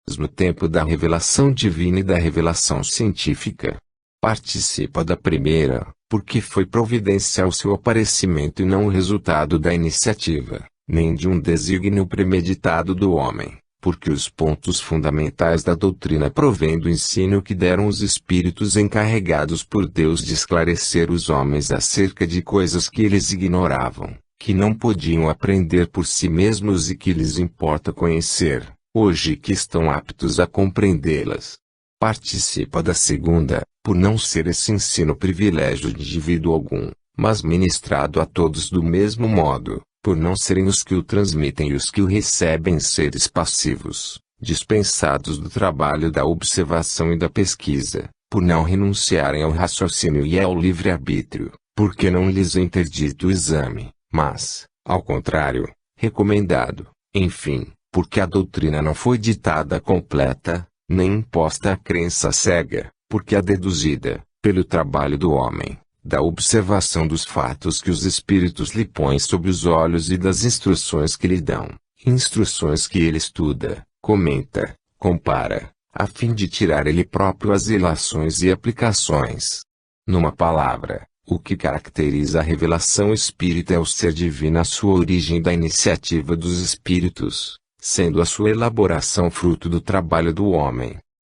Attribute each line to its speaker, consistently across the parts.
Speaker 1: mesmo tempo da revelação divina e da revelação científica. Participa da primeira, porque foi providencial seu aparecimento e não o resultado da iniciativa, nem de um desígnio premeditado do homem, porque os pontos fundamentais da doutrina provêm do ensino que deram os espíritos encarregados por Deus de esclarecer os homens acerca de coisas que eles ignoravam, que não podiam aprender por si mesmos e que lhes importa conhecer, hoje que estão aptos a compreendê-las. Participa da segunda, por não ser esse ensino privilégio de indivíduo algum, mas ministrado a todos do mesmo modo, por não serem os que o transmitem e os que o recebem seres passivos, dispensados do trabalho da observação e da pesquisa, por não renunciarem ao raciocínio e ao livre-arbítrio, porque não lhes é interdito o exame, mas, ao contrário, recomendado, enfim, porque a doutrina não foi ditada completa, nem imposta à crença cega, porque a deduzida, pelo trabalho do homem, da observação dos fatos que os espíritos lhe põem sob os olhos e das instruções que lhe dão, instruções que ele estuda, comenta, compara, a fim de tirar ele próprio as ilações e aplicações. Numa palavra, o que caracteriza a revelação espírita é o ser divino, a sua origem da iniciativa dos espíritos, sendo a sua elaboração fruto do trabalho do homem.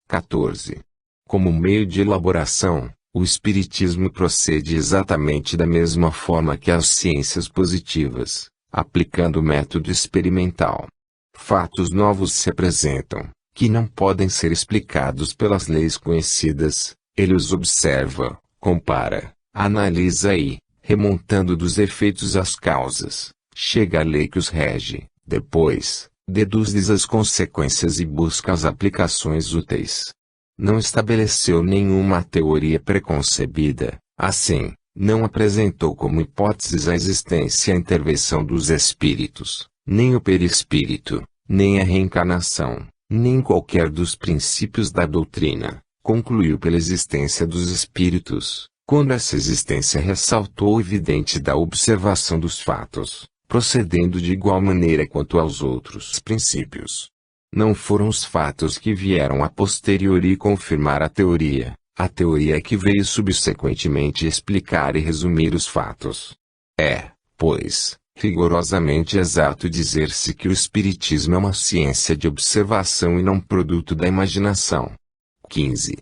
Speaker 1: 14. Como meio de elaboração, o espiritismo procede exatamente da mesma forma que as ciências positivas, aplicando o método experimental. Fatos novos se apresentam, que não podem ser explicados pelas leis conhecidas, ele os observa, compara, analisa e, remontando dos efeitos às causas, chega à lei que os rege, depois, deduz-lhes as consequências e busca as aplicações úteis. Não estabeleceu nenhuma teoria preconcebida, assim, não apresentou como hipóteses a existência e a intervenção dos espíritos, nem o perispírito, nem a reencarnação, nem qualquer dos princípios da doutrina. Concluiu pela existência dos espíritos, quando essa existência ressaltou o evidente da observação dos fatos, procedendo de igual maneira quanto aos outros princípios. Não foram os fatos que vieram a posteriori confirmar a teoria é que veio subsequentemente explicar e resumir os fatos. É, pois, rigorosamente exato dizer-se que o espiritismo é uma ciência de observação e não produto da imaginação. 15.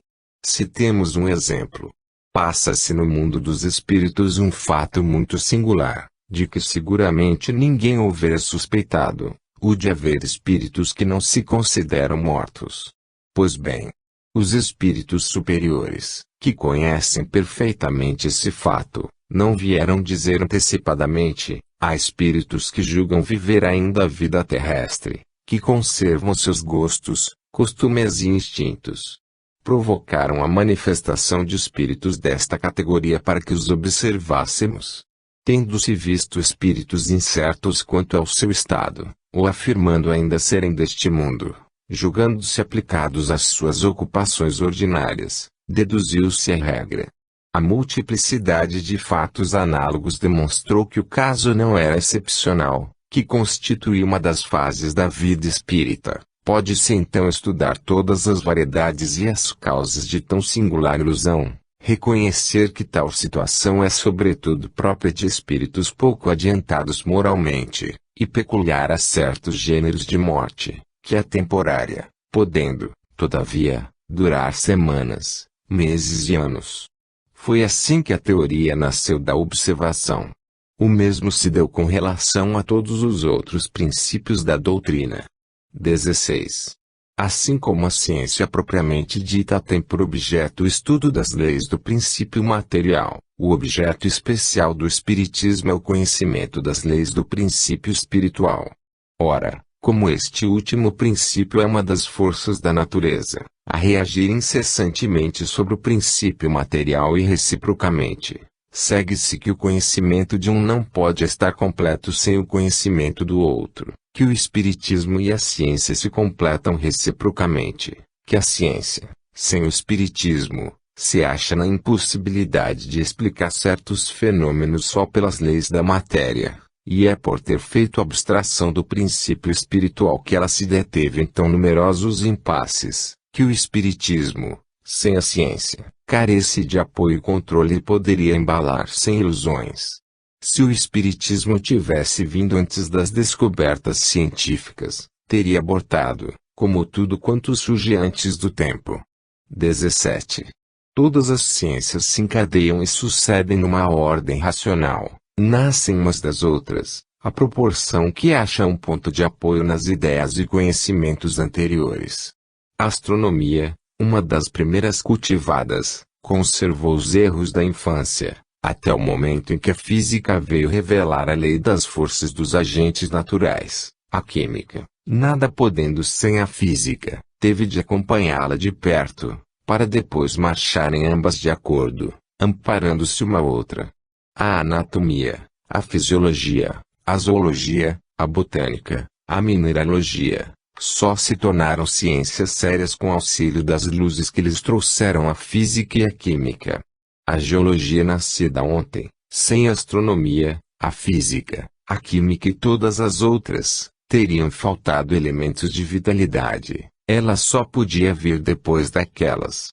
Speaker 1: Citemos um exemplo. Passa-se no mundo dos espíritos um fato muito singular, de que seguramente ninguém houvera suspeitado, o de haver espíritos que não se consideram mortos. Pois bem, os espíritos superiores, que conhecem perfeitamente esse fato, não vieram dizer antecipadamente: há espíritos que julgam viver ainda a vida terrestre, que conservam seus gostos, costumes e instintos. Provocaram a manifestação de espíritos desta categoria para que os observássemos. Tendo-se visto espíritos incertos quanto ao seu estado, ou afirmando ainda serem deste mundo, julgando-se aplicados às suas ocupações ordinárias, deduziu-se a regra. A multiplicidade de fatos análogos demonstrou que o caso não era excepcional, que constituía uma das fases da vida espírita. Pode-se então estudar todas as variedades e as causas de tão singular ilusão, reconhecer que tal situação é sobretudo própria de espíritos pouco adiantados moralmente, e peculiar a certos gêneros de morte, que é temporária, podendo, todavia, durar semanas, meses e anos. Foi assim que a teoria nasceu da observação. O mesmo se deu com relação a todos os outros princípios da doutrina. 16. Assim como a ciência propriamente dita tem por objeto o estudo das leis do princípio material, o objeto especial do espiritismo é o conhecimento das leis do princípio espiritual. Ora, como este último princípio é uma das forças da natureza, a reagir incessantemente sobre o princípio material e reciprocamente, segue-se que o conhecimento de um não pode estar completo sem o conhecimento do outro, que o espiritismo e a ciência se completam reciprocamente, que a ciência, sem o espiritismo, se acha na impossibilidade de explicar certos fenômenos só pelas leis da matéria, E é por ter feito abstração do princípio espiritual que ela se deteve em tão numerosos impasses, que o espiritismo, sem a ciência, carece de apoio e controle e poderia embalar sem ilusões. Se o espiritismo tivesse vindo antes das descobertas científicas, teria abortado, como tudo quanto surge antes do tempo. 17. Todas as ciências se encadeiam e sucedem numa ordem racional, nascem umas das outras, à proporção que acham um ponto de apoio nas ideias e conhecimentos anteriores. A astronomia, uma das primeiras cultivadas, conservou os erros da infância, até o momento em que a física veio revelar a lei das forças dos agentes naturais. A química, nada podendo sem a física, teve de acompanhá-la de perto, para depois marcharem ambas de acordo, amparando-se uma outra. A anatomia, a fisiologia, a zoologia, a botânica, a mineralogia, só se tornaram ciências sérias com auxílio das luzes que lhes trouxeram a física e a química. A geologia nascida ontem, sem a astronomia, a física, a química e todas as outras, teriam faltado elementos de vitalidade. Ela só podia vir depois daquelas.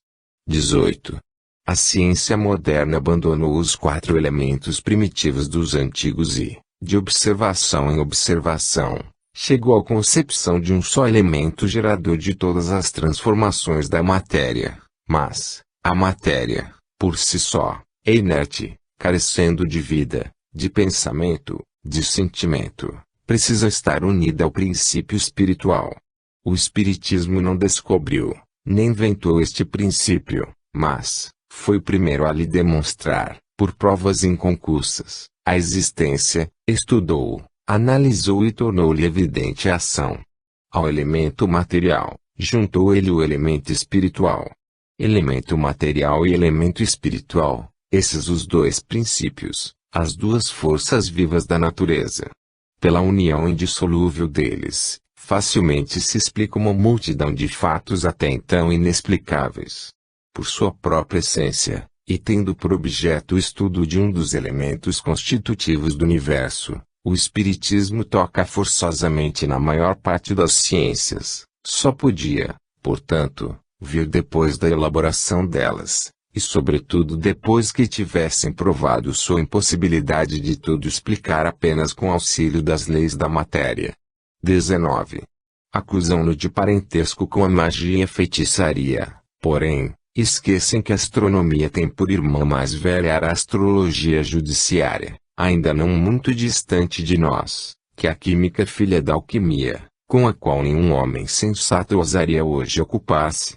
Speaker 1: 18. A ciência moderna abandonou os 4 elementos primitivos dos antigos e, de observação em observação, chegou à concepção de um só elemento gerador de todas as transformações da matéria. Mas, a matéria, por si só, é inerte, carecendo de vida, de pensamento, de sentimento, precisa estar unida ao princípio espiritual. O Espiritismo não descobriu, nem inventou este princípio, mas foi o primeiro a lhe demonstrar, por provas inconclusas, a existência, estudou, analisou e tornou-lhe evidente a ação. Ao elemento material, juntou ele o elemento espiritual. Elemento material e elemento espiritual, esses os 2 princípios, as 2 forças vivas da natureza. Pela união indissolúvel deles, facilmente se explica uma multidão de fatos até então inexplicáveis. Por sua própria essência, e tendo por objeto o estudo de um dos elementos constitutivos do universo, o Espiritismo toca forçosamente na maior parte das ciências, só podia, portanto, vir depois da elaboração delas, e sobretudo depois que tivessem provado sua impossibilidade de tudo explicar apenas com auxílio das leis da matéria. 19. Acusam-no de parentesco com a magia e a feitiçaria, porém, esquecem que a astronomia tem por irmã mais velha a astrologia judiciária, ainda não muito distante de nós, que a química filha da alquimia, com a qual nenhum homem sensato ousaria hoje ocupar-se.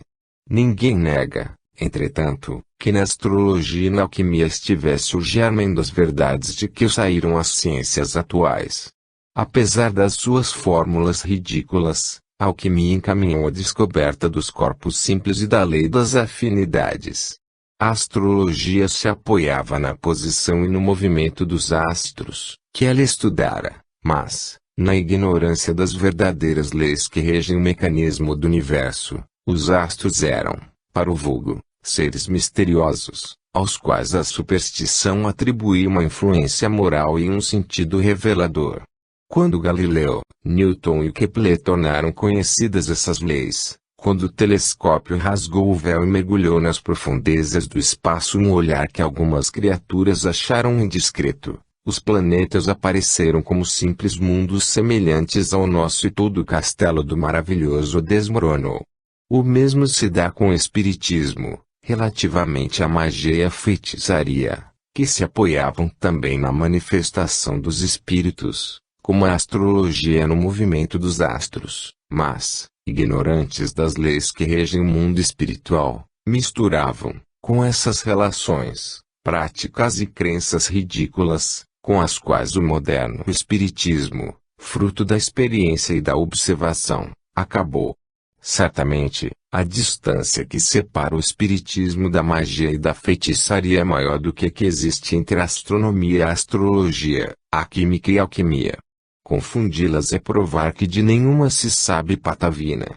Speaker 1: Ninguém nega, entretanto, que na astrologia e na alquimia estivesse o germen das verdades de que saíram as ciências atuais. Apesar das suas fórmulas ridículas, a alquimia encaminhou a descoberta dos corpos simples e da lei das afinidades. A astrologia se apoiava na posição e no movimento dos astros, que ela estudara, mas, na ignorância das verdadeiras leis que regem o mecanismo do universo, os astros eram, para o vulgo, seres misteriosos, aos quais a superstição atribuía uma influência moral e um sentido revelador. Quando Galileu, Newton e Kepler tornaram conhecidas essas leis, quando o telescópio rasgou o véu e mergulhou nas profundezas do espaço um olhar que algumas criaturas acharam indiscreto, os planetas apareceram como simples mundos semelhantes ao nosso e todo o castelo do maravilhoso desmoronou. O mesmo se dá com o espiritismo, relativamente à magia e à feitiçaria, que se apoiavam também na manifestação dos espíritos, como a astrologia no movimento dos astros, mas, ignorantes das leis que regem o mundo espiritual, misturavam, com essas relações, práticas e crenças ridículas, com as quais o moderno espiritismo, fruto da experiência e da observação, acabou. Certamente, a distância que separa o espiritismo da magia e da feitiçaria é maior do que a que existe entre a astronomia e a astrologia, a química e a alquimia. Confundi-las é provar que de nenhuma se sabe patavina.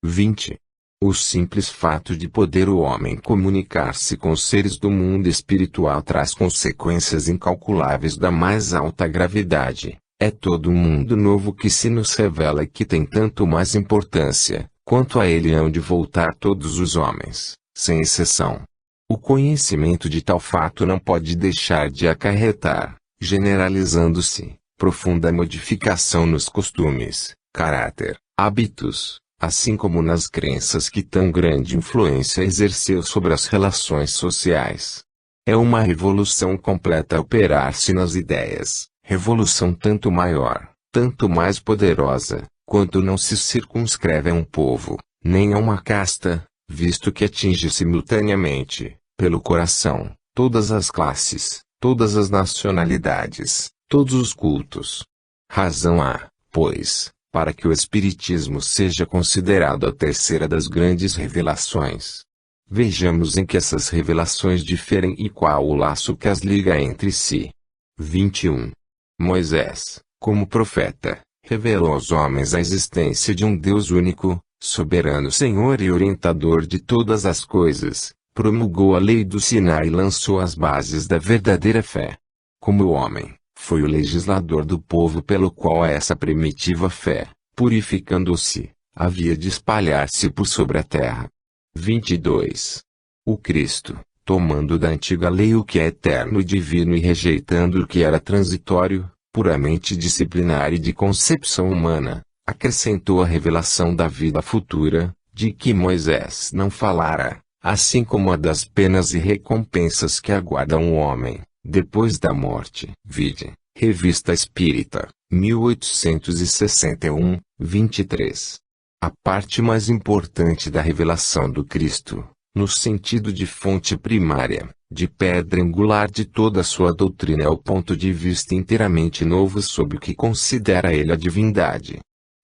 Speaker 1: 20. O simples fato de poder o homem comunicar-se com os seres do mundo espiritual traz consequências incalculáveis da mais alta gravidade, É todo um mundo novo que se nos revela e que tem tanto mais importância, quanto a ele hão de voltar todos os homens, sem exceção. O conhecimento de tal fato não pode deixar de acarretar, generalizando-se, profunda modificação nos costumes, caráter, hábitos, assim como nas crenças que tão grande influência exerceu sobre as relações sociais. É uma revolução completa a operar-se nas ideias, revolução tanto maior, tanto mais poderosa, quanto não se circunscreve a um povo, nem a uma casta, visto que atinge simultaneamente, pelo coração, todas as classes, todas as nacionalidades, todos os cultos. Razão há, pois, para que o Espiritismo seja considerado a terceira das grandes revelações. Vejamos em que essas revelações diferem e qual o laço que as liga entre si. 21. Moisés, como profeta, revelou aos homens a existência de um Deus único, soberano Senhor e orientador de todas as coisas, promulgou a lei do Sinai e lançou as bases da verdadeira fé. Como o homem, foi o legislador do povo pelo qual essa primitiva fé, purificando-se, havia de espalhar-se por sobre a terra. 22. O Cristo, tomando da antiga lei o que é eterno e divino e rejeitando o que era transitório, puramente disciplinar e de concepção humana, acrescentou a revelação da vida futura, de que Moisés não falara, assim como a das penas e recompensas que aguardam o homem, depois da morte. Vide, Revista Espírita, 1861, 23. A parte mais importante da revelação do Cristo, no sentido de fonte primária, de pedra angular de toda a sua doutrina é o ponto de vista inteiramente novo sobre o que considera ele a divindade.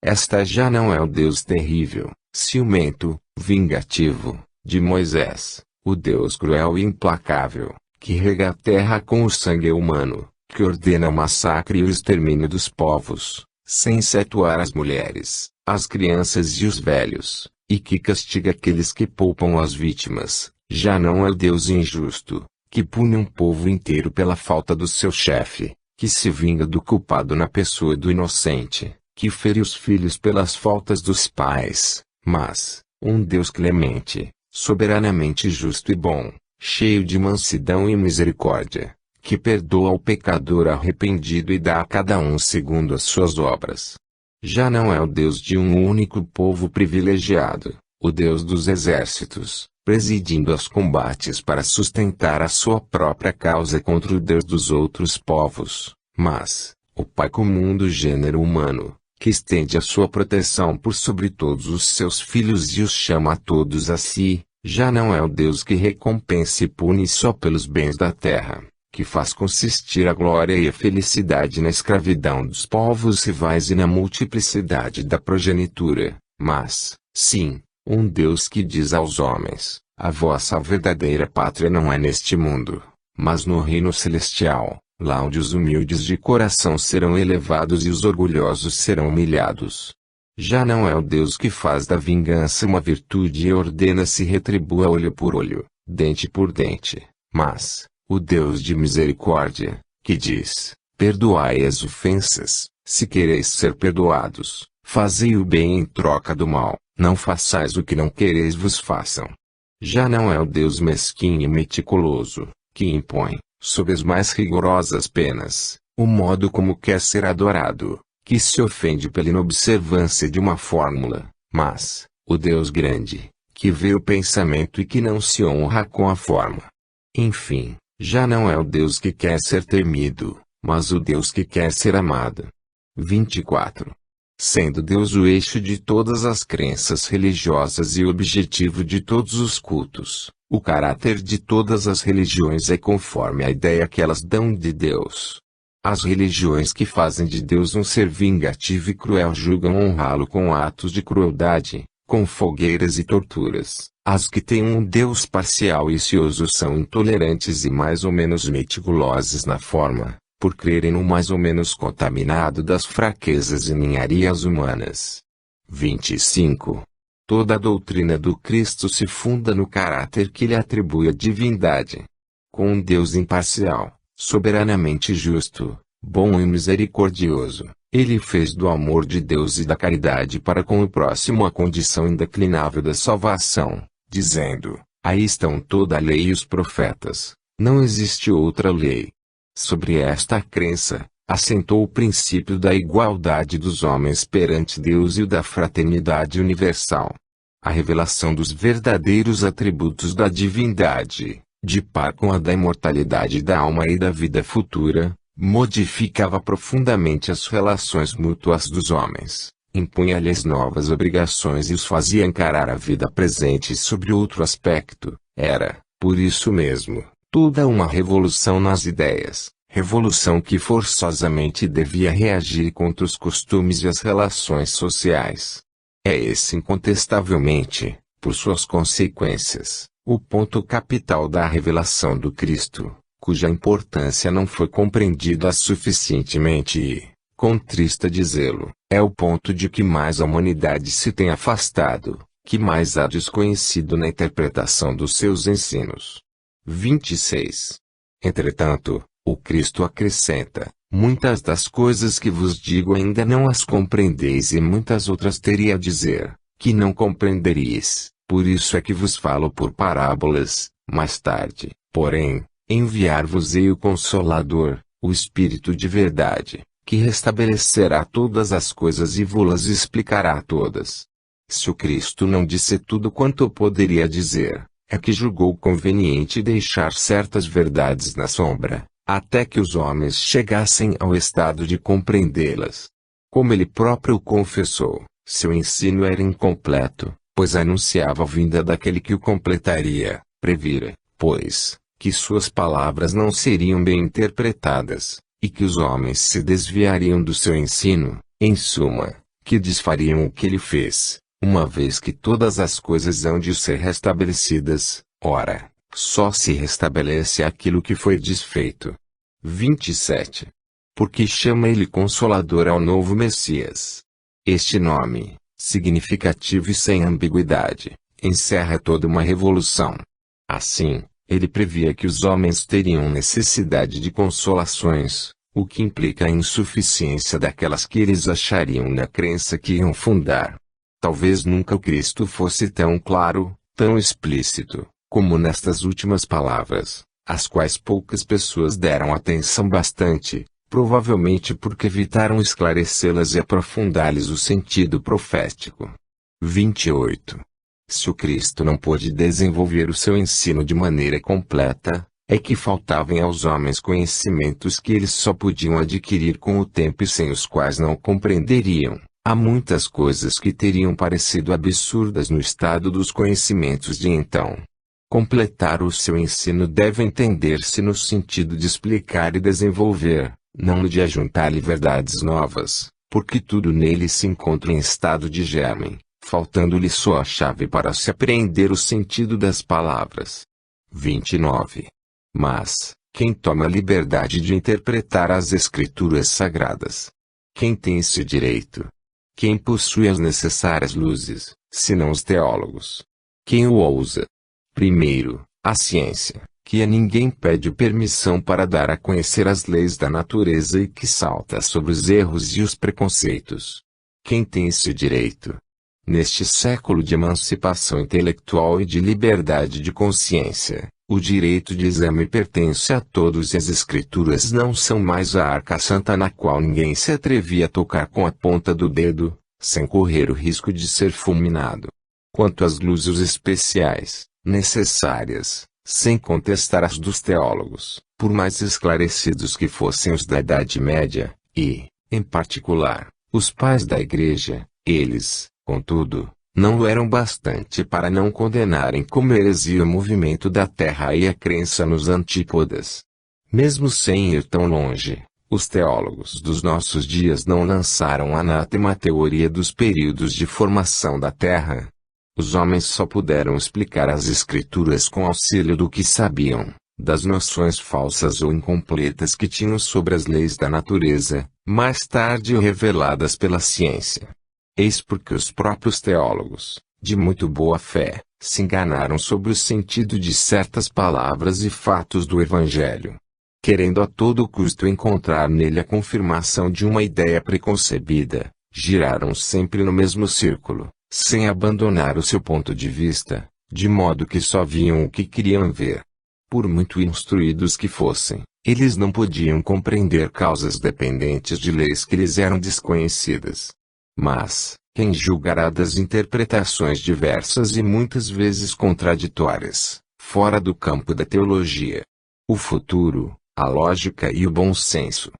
Speaker 1: Esta já não é o Deus terrível, ciumento, vingativo, de Moisés, o Deus cruel e implacável, que rega a terra com o sangue humano, que ordena o massacre e o extermínio dos povos, sem excetuar as mulheres, as crianças e os velhos, e que castiga aqueles que poupam as vítimas. Já não é o Deus injusto, que pune um povo inteiro pela falta do seu chefe, que se vinga do culpado na pessoa do inocente, que fere os filhos pelas faltas dos pais, mas, um Deus clemente, soberanamente justo e bom, cheio de mansidão e misericórdia, que perdoa ao pecador arrependido e dá a cada um segundo as suas obras. Já não é o Deus de um único povo privilegiado, o Deus dos exércitos, presidindo aos combates para sustentar a sua própria causa contra o Deus dos outros povos, mas, o Pai comum do gênero humano, que estende a sua proteção por sobre todos os seus filhos e os chama a todos a si, já não é o Deus que recompensa e pune só pelos bens da terra, que faz consistir a glória e a felicidade na escravidão dos povos rivais e na multiplicidade da progenitura, mas, sim, um Deus que diz aos homens, a vossa verdadeira pátria não é neste mundo, mas no reino celestial, lá onde os humildes de coração serão elevados e os orgulhosos serão humilhados. Já não é o Deus que faz da vingança uma virtude e ordena se retribua olho por olho, dente por dente, mas, o Deus de misericórdia, que diz, perdoai as ofensas, se quereis ser perdoados, fazei o bem em troca do mal, não façais o que não quereis vos façam. Já não é o Deus mesquinho e meticuloso, que impõe, sob as mais rigorosas penas, o modo como quer ser adorado, que se ofende pela inobservância de uma fórmula, mas, o Deus grande, que vê o pensamento e que não se honra com a forma. Enfim, já não é o Deus que quer ser temido, mas o Deus que quer ser amado. 24. Sendo Deus o eixo de todas as crenças religiosas e o objetivo de todos os cultos, o caráter de todas as religiões é conforme a ideia que elas dão de Deus. As religiões que fazem de Deus um ser vingativo e cruel julgam honrá-lo com atos de crueldade, com fogueiras e torturas. As que têm um Deus parcial e cioso são intolerantes e mais ou menos meticulosas na forma, por crerem no mais ou menos contaminado das fraquezas e ninharias humanas. 25. Toda a doutrina do Cristo se funda no caráter que lhe atribui a divindade. Com um Deus imparcial, soberanamente justo, bom e misericordioso, ele fez do amor de Deus e da caridade para com o próximo a condição indeclinável da salvação, dizendo: aí estão toda a lei e os profetas, não existe outra lei. Sobre esta crença, assentou o princípio da igualdade dos homens perante Deus e o da fraternidade universal. A revelação dos verdadeiros atributos da divindade, de par com a da imortalidade da alma e da vida futura, modificava profundamente as relações mútuas dos homens, impunha-lhes novas obrigações e os fazia encarar a vida presente sob outro aspecto. Era, por isso mesmo, toda uma revolução nas ideias, revolução que forçosamente devia reagir contra os costumes e as relações sociais. É esse incontestavelmente, por suas consequências, o ponto capital da revelação do Cristo, cuja importância não foi compreendida suficientemente e, contrista dizê-lo, é o ponto de que mais a humanidade se tem afastado, que mais há desconhecido na interpretação dos seus ensinos. 26. Entretanto, o Cristo acrescenta: muitas das coisas que vos digo ainda não as compreendeis e muitas outras teria a dizer, que não compreenderíeis, por isso é que vos falo por parábolas. Mais tarde, porém, enviar-vos-ei o Consolador, o Espírito de verdade, que restabelecerá todas as coisas e vô-las explicará todas. Se o Cristo não disse tudo quanto poderia dizer, é que julgou conveniente deixar certas verdades na sombra, até que os homens chegassem ao estado de compreendê-las. Como ele próprio confessou, seu ensino era incompleto, pois anunciava a vinda daquele que o completaria, previra, pois, que suas palavras não seriam bem interpretadas, e que os homens se desviariam do seu ensino, em suma, que desfariam o que ele fez, uma vez que todas as coisas hão de ser restabelecidas. Ora, só se restabelece aquilo que foi desfeito. 27. Porque chama ele Consolador ao novo Messias. Este nome, significativo e sem ambiguidade, encerra toda uma revolução. Assim, ele previa que os homens teriam necessidade de consolações, o que implica a insuficiência daquelas que eles achariam na crença que iam fundar. Talvez nunca o Cristo fosse tão claro, tão explícito, como nestas últimas palavras, às quais poucas pessoas deram atenção bastante, provavelmente porque evitaram esclarecê-las e aprofundar-lhes o sentido profético. 28. Se o Cristo não pôde desenvolver o seu ensino de maneira completa, é que faltavam aos homens conhecimentos que eles só podiam adquirir com o tempo e sem os quais não compreenderiam. Há muitas coisas que teriam parecido absurdas no estado dos conhecimentos de então. Completar o seu ensino deve entender-se no sentido de explicar e desenvolver, não no de ajuntar-lhe verdades novas, porque tudo nele se encontra em estado de germe, faltando-lhe só a chave para se apreender o sentido das palavras. 29. Mas, quem toma a liberdade de interpretar as Escrituras Sagradas? Quem tem esse direito? Quem possui as necessárias luzes, senão os teólogos? Quem o ousa? Primeiro, a ciência, que a ninguém pede permissão para dar a conhecer as leis da natureza e que salta sobre os erros e os preconceitos. Quem tem esse direito? Neste século de emancipação intelectual e de liberdade de consciência, o direito de exame pertence a todos e as Escrituras não são mais a arca santa na qual ninguém se atrevia a tocar com a ponta do dedo, sem correr o risco de ser fulminado. Quanto às luzes especiais, necessárias, sem contestar as dos teólogos, por mais esclarecidos que fossem os da Idade Média, e, em particular, os pais da Igreja, eles, contudo, não o eram bastante para não condenarem como heresia o movimento da Terra e a crença nos antípodas. Mesmo sem ir tão longe, os teólogos dos nossos dias não lançaram anátema à teoria dos períodos de formação da Terra. Os homens só puderam explicar as Escrituras com auxílio do que sabiam, das noções falsas ou incompletas que tinham sobre as leis da natureza, mais tarde reveladas pela ciência. Eis porque os próprios teólogos, de muito boa fé, se enganaram sobre o sentido de certas palavras e fatos do Evangelho. querendo a todo custo encontrar nele a confirmação de uma ideia preconcebida, giraram sempre no mesmo círculo, sem abandonar o seu ponto de vista, de modo que só viam o que queriam ver. Por muito instruídos que fossem, eles não podiam compreender causas dependentes de leis que lhes eram desconhecidas. Mas, quem julgará das interpretações diversas e muitas vezes contraditórias, fora do campo da teologia? O futuro, a lógica e o bom senso.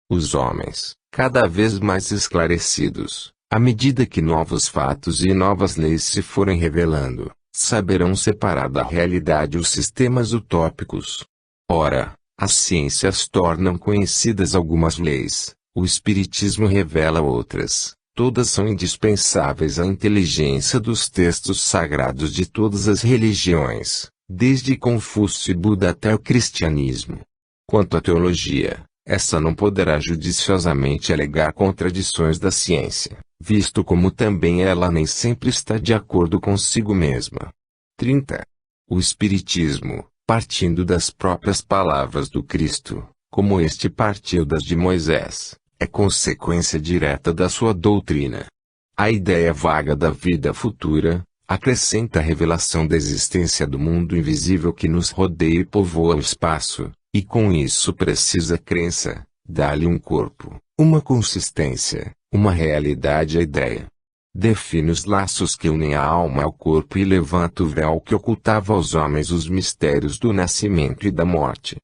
Speaker 1: Os homens, cada vez mais esclarecidos, à medida que novos fatos e novas leis se forem revelando, saberão separar da realidade os sistemas utópicos. Ora, as ciências tornam conhecidas algumas leis, o espiritismo revela outras. Todas são indispensáveis à inteligência dos textos sagrados de todas as religiões, desde Confúcio e Buda até o cristianismo. Quanto à teologia, essa não poderá judiciosamente alegar contradições da ciência, visto como também ela nem sempre está de acordo consigo mesma. 30. O Espiritismo, partindo das próprias palavras do Cristo, como este partiu das de Moisés, é consequência direta da sua doutrina. A ideia vaga da vida futura, acrescenta a revelação da existência do mundo invisível que nos rodeia e povoa o espaço, e com isso precisa crença, dá-lhe um corpo, uma consistência, uma realidade à ideia. Define os laços que unem a alma ao corpo e levanta o véu que ocultava aos homens os mistérios do nascimento e da morte.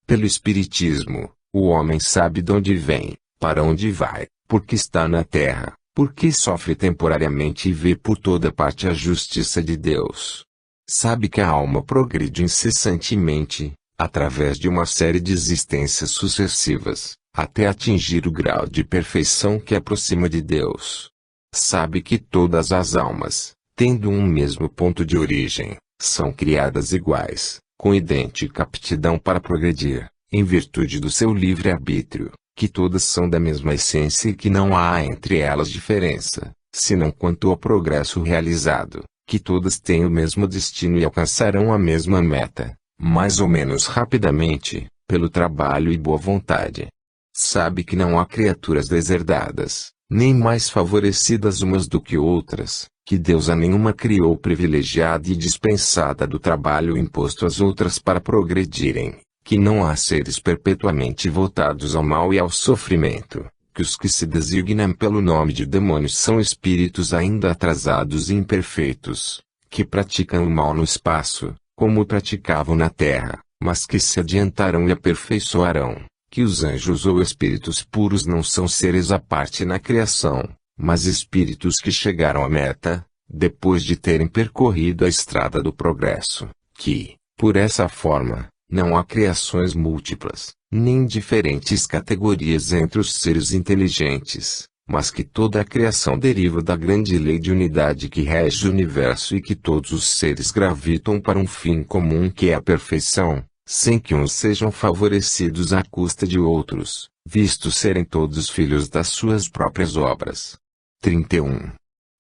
Speaker 1: Pelo Espiritismo, o homem sabe de onde vem, para onde vai, porque está na terra, porque sofre temporariamente e vê por toda parte a justiça de Deus. Sabe que a alma progride incessantemente, através de uma série de existências sucessivas, até atingir o grau de perfeição que aproxima de Deus. Sabe que todas as almas, tendo um mesmo ponto de origem, são criadas iguais, com idêntica aptidão para progredir, em virtude do seu livre-arbítrio, que todas são da mesma essência e que não há entre elas diferença, senão quanto ao progresso realizado, que todas têm o mesmo destino e alcançarão a mesma meta, mais ou menos rapidamente, pelo trabalho e boa vontade. Sabe que não há criaturas deserdadas, nem mais favorecidas umas do que outras, que Deus a nenhuma criou privilegiada e dispensada do trabalho imposto às outras para progredirem, que não há seres perpetuamente voltados ao mal e ao sofrimento, que os que se designam pelo nome de demônios são espíritos ainda atrasados e imperfeitos, que praticam o mal no espaço, como o praticavam na terra, mas que se adiantarão e aperfeiçoarão, que os anjos ou espíritos puros não são seres à parte na criação, mas espíritos que chegaram à meta, depois de terem percorrido a estrada do progresso, que, por essa forma, não há criações múltiplas, nem diferentes categorias entre os seres inteligentes, mas que toda a criação deriva da grande lei de unidade que rege o universo e que todos os seres gravitam para um fim comum que é a perfeição, sem que uns sejam favorecidos à custa de outros, visto serem todos filhos das suas próprias obras. 31.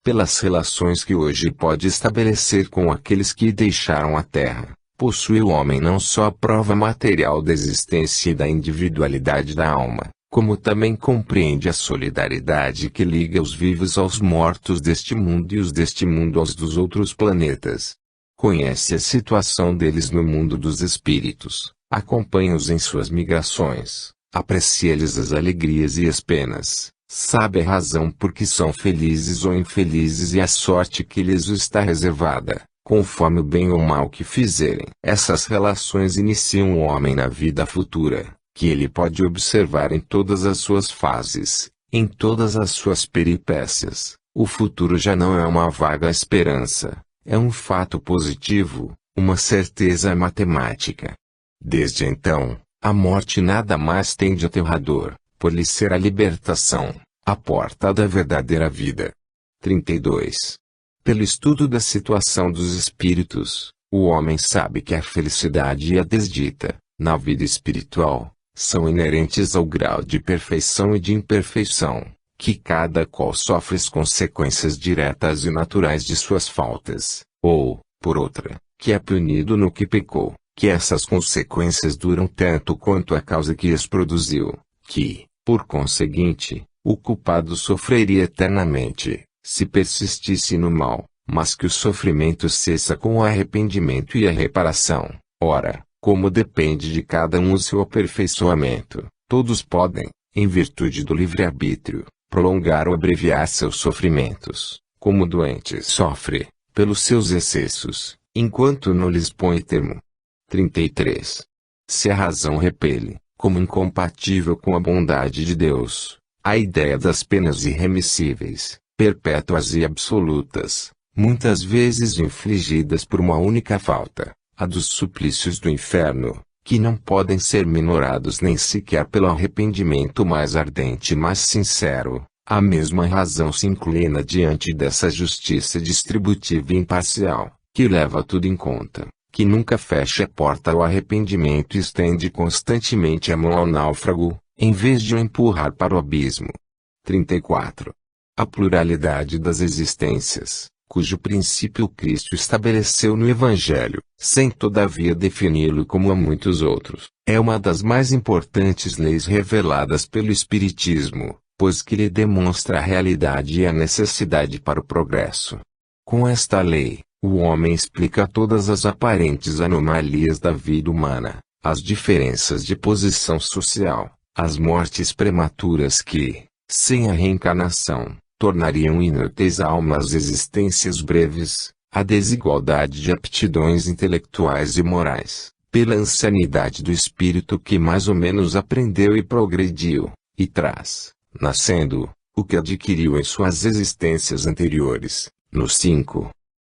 Speaker 1: Pelas relações que hoje pode estabelecer com aqueles que deixaram a terra, possui o homem não só a prova material da existência e da individualidade da alma, como também compreende a solidariedade que liga os vivos aos mortos deste mundo e os deste mundo aos dos outros planetas. Conhece a situação deles no mundo dos espíritos, acompanha-os em suas migrações, aprecia-lhes as alegrias e as penas, sabe a razão por que são felizes ou infelizes e a sorte que lhes está reservada, conforme o bem ou mal que fizerem. Essas relações iniciam o homem na vida futura, que ele pode observar em todas as suas fases, em todas as suas peripécias. O futuro já não é uma vaga esperança. É um fato positivo, uma certeza matemática. Desde então, a morte nada mais tem de aterrador, por lhe ser a libertação, a porta da verdadeira vida. 32. Pelo estudo da situação dos espíritos, o homem sabe que a felicidade e a desdita, na vida espiritual, são inerentes ao grau de perfeição e de imperfeição, que cada qual sofre as consequências diretas e naturais de suas faltas, ou, por outra, que é punido no que pecou, que essas consequências duram tanto quanto a causa que as produziu, que, por conseguinte, o culpado sofreria eternamente, se persistisse no mal, mas que o sofrimento cessa com o arrependimento e a reparação. Ora, como depende de cada um o seu aperfeiçoamento, todos podem, em virtude do livre-arbítrio, prolongar ou abreviar seus sofrimentos, como o doente sofre, pelos seus excessos, enquanto não lhes põe termo. 33. Se a razão repele, como incompatível com a bondade de Deus, a ideia das penas irremissíveis, perpétuas e absolutas, muitas vezes infligidas por uma única falta, a dos suplícios do inferno, que não podem ser minorados nem sequer pelo arrependimento mais ardente e mais sincero, a mesma razão se inclina diante dessa justiça distributiva e imparcial, que leva tudo em conta, que nunca fecha a porta ao arrependimento e estende constantemente a mão ao náufrago, em vez de o empurrar para o abismo. 34. A pluralidade das existências, cujo princípio Cristo estabeleceu no Evangelho, sem todavia defini-lo como a muitos outros, é uma das mais importantes leis reveladas pelo Espiritismo, pois que lhe demonstra a realidade e a necessidade para o progresso. Com esta lei, o homem explica todas as aparentes anomalias da vida humana, as diferenças de posição social, as mortes prematuras que, sem a reencarnação, tornariam inúteis a almas existências breves, a desigualdade de aptidões intelectuais e morais, pela ancianidade do espírito que mais ou menos aprendeu e progrediu, e traz, nascendo, o que adquiriu em suas existências anteriores, no 5.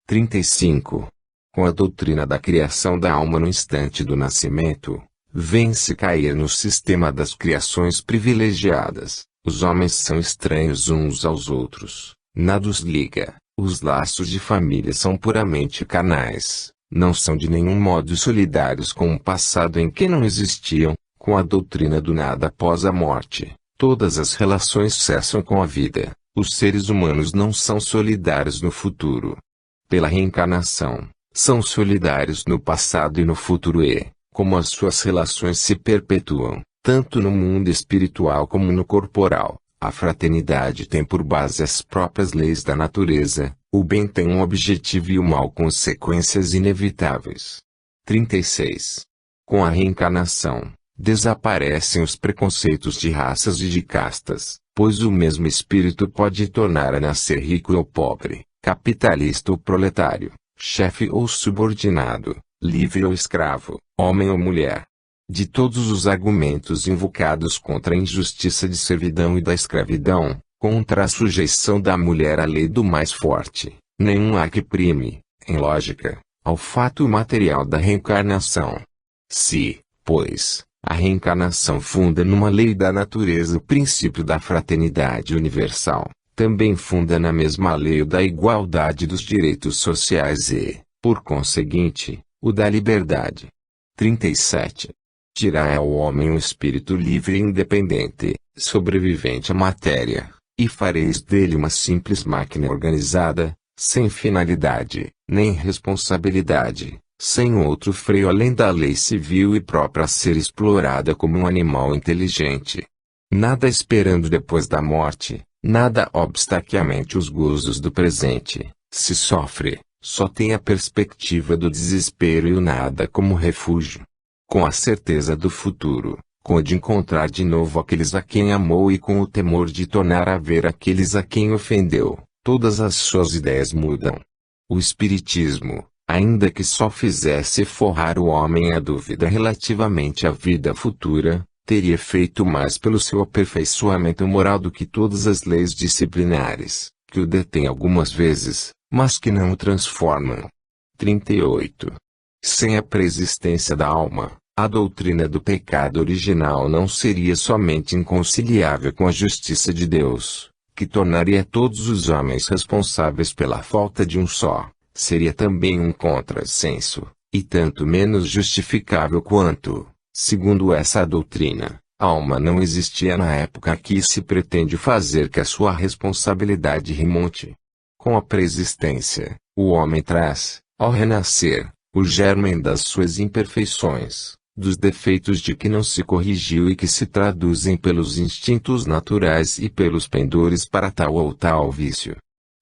Speaker 1: 35. Com a doutrina da criação da alma no instante do nascimento, vem-se cair no sistema das criações privilegiadas. Os homens são estranhos uns aos outros, nada os liga, os laços de família são puramente carnais, não são de nenhum modo solidários com um passado em que não existiam, com a doutrina do nada após a morte, todas as relações cessam com a vida, os seres humanos não são solidários no futuro. Pela reencarnação, são solidários no passado e no futuro e, como as suas relações se perpetuam, tanto no mundo espiritual como no corporal, a fraternidade tem por base as próprias leis da natureza, o bem tem um objetivo e o mal consequências inevitáveis. 36. Com a reencarnação, desaparecem os preconceitos de raças e de castas, pois o mesmo espírito pode tornar a nascer rico ou pobre, capitalista ou proletário, chefe ou subordinado, livre ou escravo, homem ou mulher. De todos os argumentos invocados contra a injustiça de servidão e da escravidão, contra a sujeição da mulher à lei do mais forte, nenhum há que prime, em lógica, ao fato material da reencarnação. Se, pois, a reencarnação funda numa lei da natureza o princípio da fraternidade universal, também funda na mesma lei o da igualdade dos direitos sociais e, por conseguinte, o da liberdade. 37. Tirai ao homem um espírito livre e independente, sobrevivente à matéria, e fareis dele uma simples máquina organizada, sem finalidade, nem responsabilidade, sem outro freio além da lei civil e própria a ser explorada como um animal inteligente. Nada esperando depois da morte, nada obstaquiamente os gozos do presente, se sofre, só tem a perspectiva do desespero e o nada como refúgio. Com a certeza do futuro, com o de encontrar de novo aqueles a quem amou e com o temor de tornar a ver aqueles a quem ofendeu, todas as suas ideias mudam. O Espiritismo, ainda que só fizesse forrar o homem a dúvida relativamente à vida futura, teria feito mais pelo seu aperfeiçoamento moral do que todas as leis disciplinares, que o detêm algumas vezes, mas que não o transformam. 38. Sem a preexistência da alma, a doutrina do pecado original não seria somente inconciliável com a justiça de Deus, que tornaria todos os homens responsáveis pela falta de um só, seria também um contrassenso, e tanto menos justificável quanto, segundo essa doutrina, a alma não existia na época que se pretende fazer que a sua responsabilidade remonte. Com a preexistência, o homem traz, ao renascer, o germen das suas imperfeições, dos defeitos de que não se corrigiu e que se traduzem pelos instintos naturais e pelos pendores para tal ou tal vício.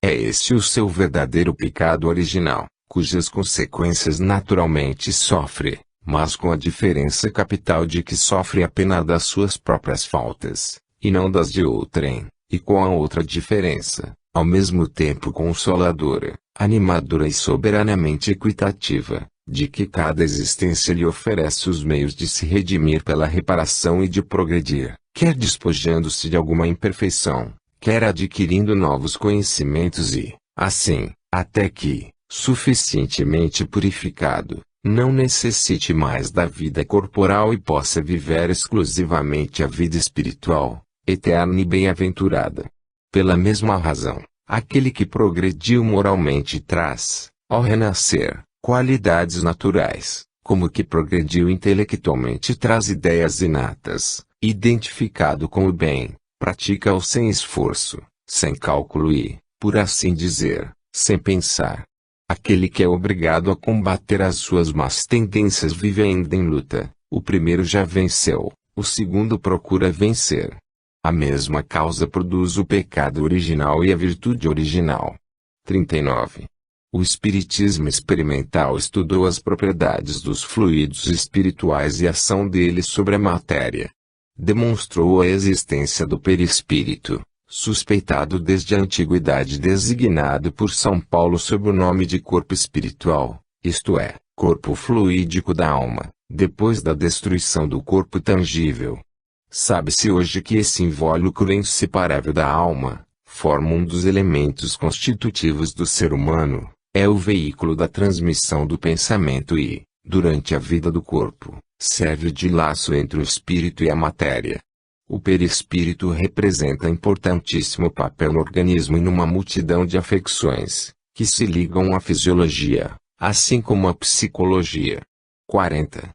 Speaker 1: É esse o seu verdadeiro pecado original, cujas consequências naturalmente sofre, mas com a diferença capital de que sofre a pena das suas próprias faltas, e não das de outrem, e com a outra diferença, ao mesmo tempo consoladora, animadora e soberanamente equitativa, de que cada existência lhe oferece os meios de se redimir pela reparação e de progredir, quer despojando-se de alguma imperfeição, quer adquirindo novos conhecimentos e, assim, até que, suficientemente purificado, não necessite mais da vida corporal e possa viver exclusivamente a vida espiritual, eterna e bem-aventurada. Pela mesma razão, aquele que progrediu moralmente traz, ao renascer, qualidades naturais, como o que progrediu intelectualmente traz ideias inatas, identificado com o bem, pratica-o sem esforço, sem cálculo e, por assim dizer, sem pensar. Aquele que é obrigado a combater as suas más tendências vive ainda em luta, o primeiro já venceu, o segundo procura vencer. A mesma causa produz o pecado original e a virtude original. 39. O Espiritismo experimental estudou as propriedades dos fluidos espirituais e a ação deles sobre a matéria. Demonstrou a existência do perispírito, suspeitado desde a antiguidade designado por São Paulo sob o nome de corpo espiritual, isto é, corpo fluídico da alma, depois da destruição do corpo tangível. Sabe-se hoje que esse invólucro inseparável da alma, forma um dos elementos constitutivos do ser humano, é o veículo da transmissão do pensamento e, durante a vida do corpo, serve de laço entre o espírito e a matéria. O perispírito representa importantíssimo papel no organismo e numa multidão de afecções, que se ligam à fisiologia, assim como à psicologia. 40.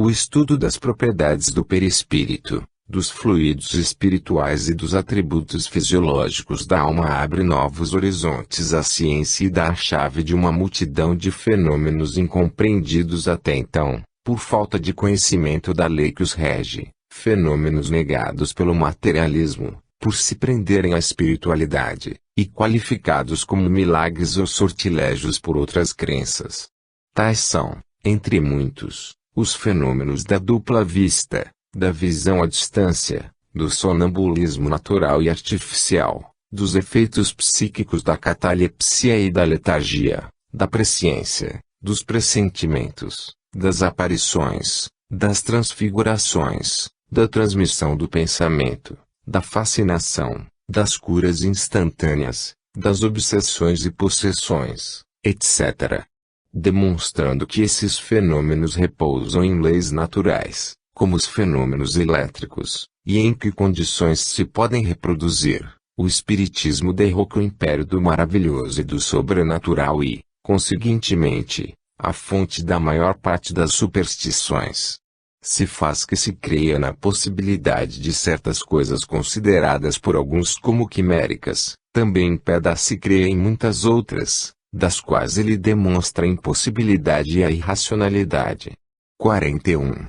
Speaker 1: O estudo das propriedades do perispírito, dos fluidos espirituais e dos atributos fisiológicos da alma abre novos horizontes à ciência e dá a chave de uma multidão de fenômenos incompreendidos até então, por falta de conhecimento da lei que os rege, fenômenos negados pelo materialismo, por se prenderem à espiritualidade, e qualificados como milagres ou sortilégios por outras crenças. Tais são, entre muitos, os fenômenos da dupla vista, da visão à distância, do sonambulismo natural e artificial, dos efeitos psíquicos da catalepsia e da letargia, da presciência, dos pressentimentos, das aparições, das transfigurações, da transmissão do pensamento, da fascinação, das curas instantâneas, das obsessões e possessões, etc. Demonstrando que esses fenômenos repousam em leis naturais, como os fenômenos elétricos, e em que condições se podem reproduzir, o Espiritismo derroca o império do maravilhoso e do sobrenatural e, conseguintemente, a fonte da maior parte das superstições. Se faz que se creia na possibilidade de certas coisas consideradas por alguns como quiméricas, também impede a se crer em muitas outras, das quais ele demonstra a impossibilidade e a irracionalidade. 41.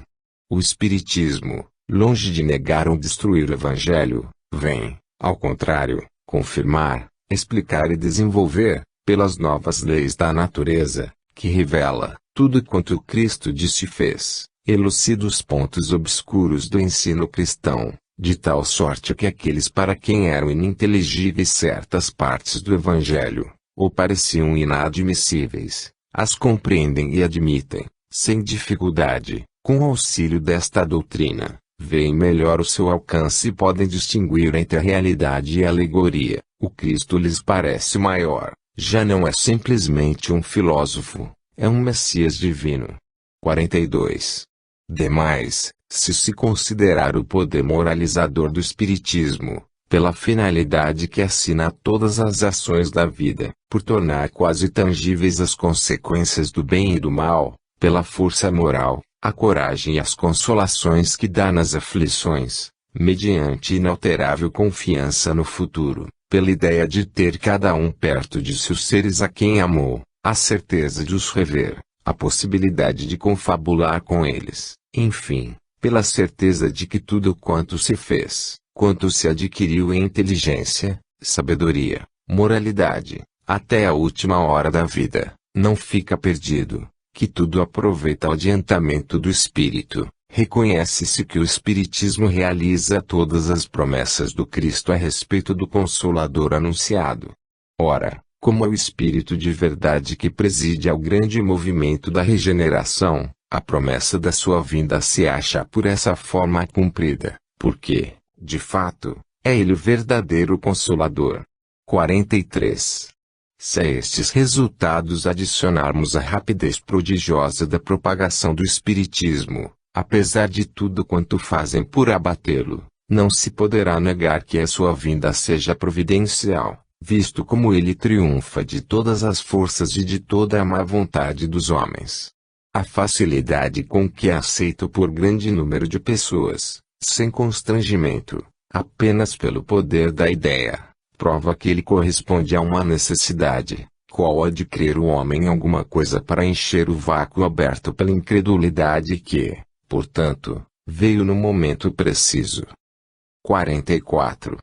Speaker 1: O Espiritismo, longe de negar ou destruir o Evangelho, vem, ao contrário, confirmar, explicar e desenvolver, pelas novas leis da natureza, que revela, tudo quanto Cristo disse e fez, elucida os pontos obscuros do ensino cristão, de tal sorte que aqueles para quem eram ininteligíveis certas partes do Evangelho, ou pareciam inadmissíveis, as compreendem e admitem, sem dificuldade, com auxílio desta doutrina, veem melhor o seu alcance e podem distinguir entre a realidade e a alegoria. O Cristo lhes parece maior, já não é simplesmente um filósofo, é um Messias divino. 42. Demais, se considerar o poder moralizador do Espiritismo, pela finalidade que assina a todas as ações da vida, por tornar quase tangíveis as consequências do bem e do mal, pela força moral, a coragem e as consolações que dá nas aflições, mediante inalterável confiança no futuro, pela ideia de ter cada um perto de si os seres a quem amou, a certeza de os rever, a possibilidade de confabular com eles, enfim, pela certeza de que tudo quanto se fez, quanto se adquiriu em inteligência, sabedoria, moralidade, até a última hora da vida, não fica perdido, que tudo aproveita o adiantamento do Espírito. Reconhece-se que o Espiritismo realiza todas as promessas do Cristo a respeito do Consolador anunciado. Ora, como é o Espírito de verdade que preside ao grande movimento da regeneração, a promessa da sua vinda se acha por essa forma cumprida, porque, de fato, é Ele o verdadeiro Consolador. 43. Se a estes resultados adicionarmos a rapidez prodigiosa da propagação do Espiritismo, apesar de tudo quanto fazem por abatê-lo, não se poderá negar que a sua vinda seja providencial, visto como ele triunfa de todas as forças e de toda a má vontade dos homens. A facilidade com que é aceito por grande número de pessoas, sem constrangimento, apenas pelo poder da ideia, prova que ele corresponde a uma necessidade, qual a de crer o homem em alguma coisa para encher o vácuo aberto pela incredulidade que, portanto, veio no momento preciso. 44.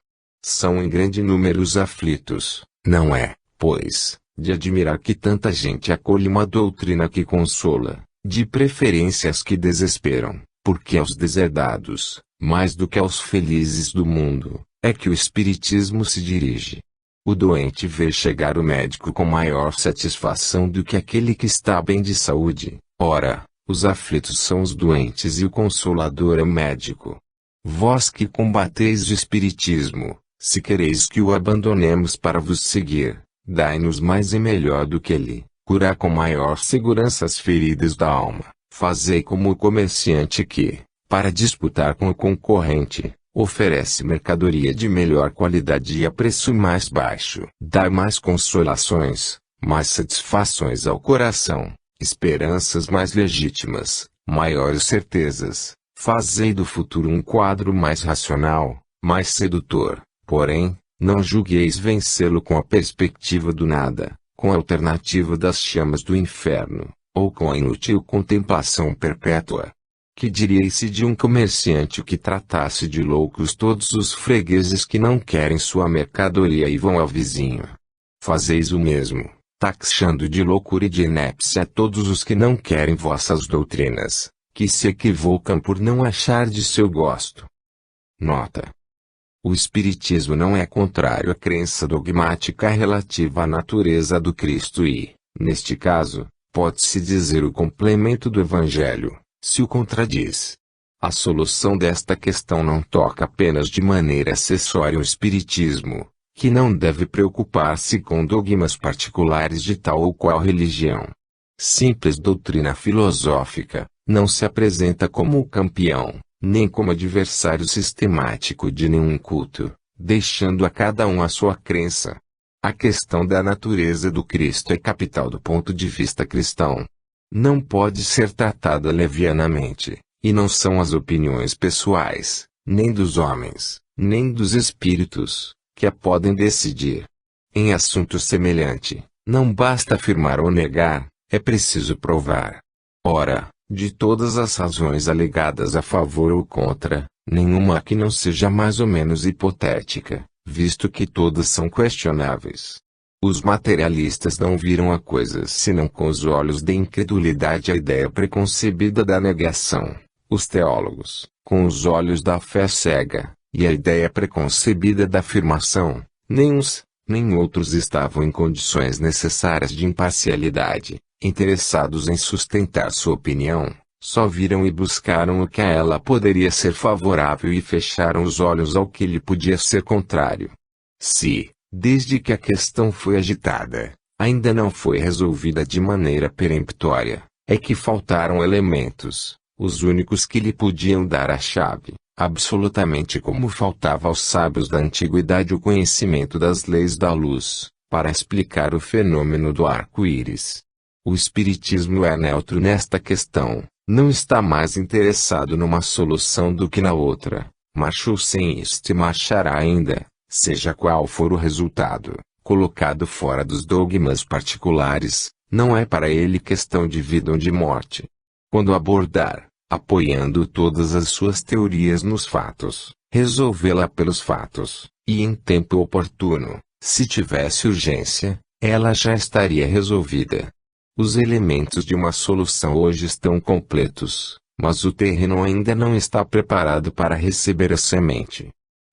Speaker 1: São em grande número os aflitos, não é, pois, de admirar que tanta gente acolhe uma doutrina que consola, de preferência as que desesperam, porque aos deserdados, mais do que aos felizes do mundo, é que o Espiritismo se dirige. O doente vê chegar o médico com maior satisfação do que aquele que está bem de saúde. Ora, os aflitos são os doentes e o Consolador é o médico. Vós que combateis o Espiritismo, se quereis que o abandonemos para vos seguir, dai-nos mais e melhor do que ele, curar com maior segurança as feridas da alma. Fazei como o comerciante que, para disputar com o concorrente, oferece mercadoria de melhor qualidade e a preço mais baixo. Dai mais consolações, mais satisfações ao coração, esperanças mais legítimas, maiores certezas. Fazei do futuro um quadro mais racional, mais sedutor, porém, não julgueis vencê-lo com a perspectiva do nada, com a alternativa das chamas do inferno, ou com a inútil contemplação perpétua. Que diríeis se de um comerciante que tratasse de loucos todos os fregueses que não querem sua mercadoria e vão ao vizinho? Fazeis o mesmo, taxando de loucura e de inépcia todos os que não querem vossas doutrinas, que se equivocam por não achar de seu gosto. Nota: o Espiritismo não é contrário à crença dogmática relativa à natureza do Cristo e, neste caso, pode-se dizer o complemento do Evangelho, se o contradiz. A solução desta questão não toca apenas de maneira acessória o Espiritismo, que não deve preocupar-se com dogmas particulares de tal ou qual religião. Simples doutrina filosófica, não se apresenta como o campeão, nem como adversário sistemático de nenhum culto, deixando a cada um a sua crença. A questão da natureza do Cristo é capital do ponto de vista cristão. Não pode ser tratada levianamente, e não são as opiniões pessoais, nem dos homens, nem dos espíritos, que a podem decidir. Em assunto semelhante, não basta afirmar ou negar, é preciso provar. Ora, de todas as razões alegadas a favor ou contra, nenhuma que não seja mais ou menos hipotética, visto que todas são questionáveis. Os materialistas não viram a coisa senão com os olhos de incredulidade a ideia preconcebida da negação, os teólogos, com os olhos da fé cega, e a ideia preconcebida da afirmação. Nem uns, nem outros estavam em condições necessárias de imparcialidade. Interessados em sustentar sua opinião, só viram e buscaram o que a ela poderia ser favorável e fecharam os olhos ao que lhe podia ser contrário. Se, desde que a questão foi agitada, ainda não foi resolvida de maneira peremptória, é que faltaram elementos, os únicos que lhe podiam dar a chave, absolutamente como faltava aos sábios da antiguidade o conhecimento das leis da luz, para explicar o fenômeno do arco-íris. O Espiritismo é neutro nesta questão, não está mais interessado numa solução do que na outra, marchou sem isto e marchará ainda, seja qual for o resultado, colocado fora dos dogmas particulares, não é para ele questão de vida ou de morte. Quando abordar, apoiando todas as suas teorias nos fatos, resolvê-la pelos fatos, e em tempo oportuno, se tivesse urgência, ela já estaria resolvida. Os elementos de uma solução hoje estão completos, mas o terreno ainda não está preparado para receber a semente.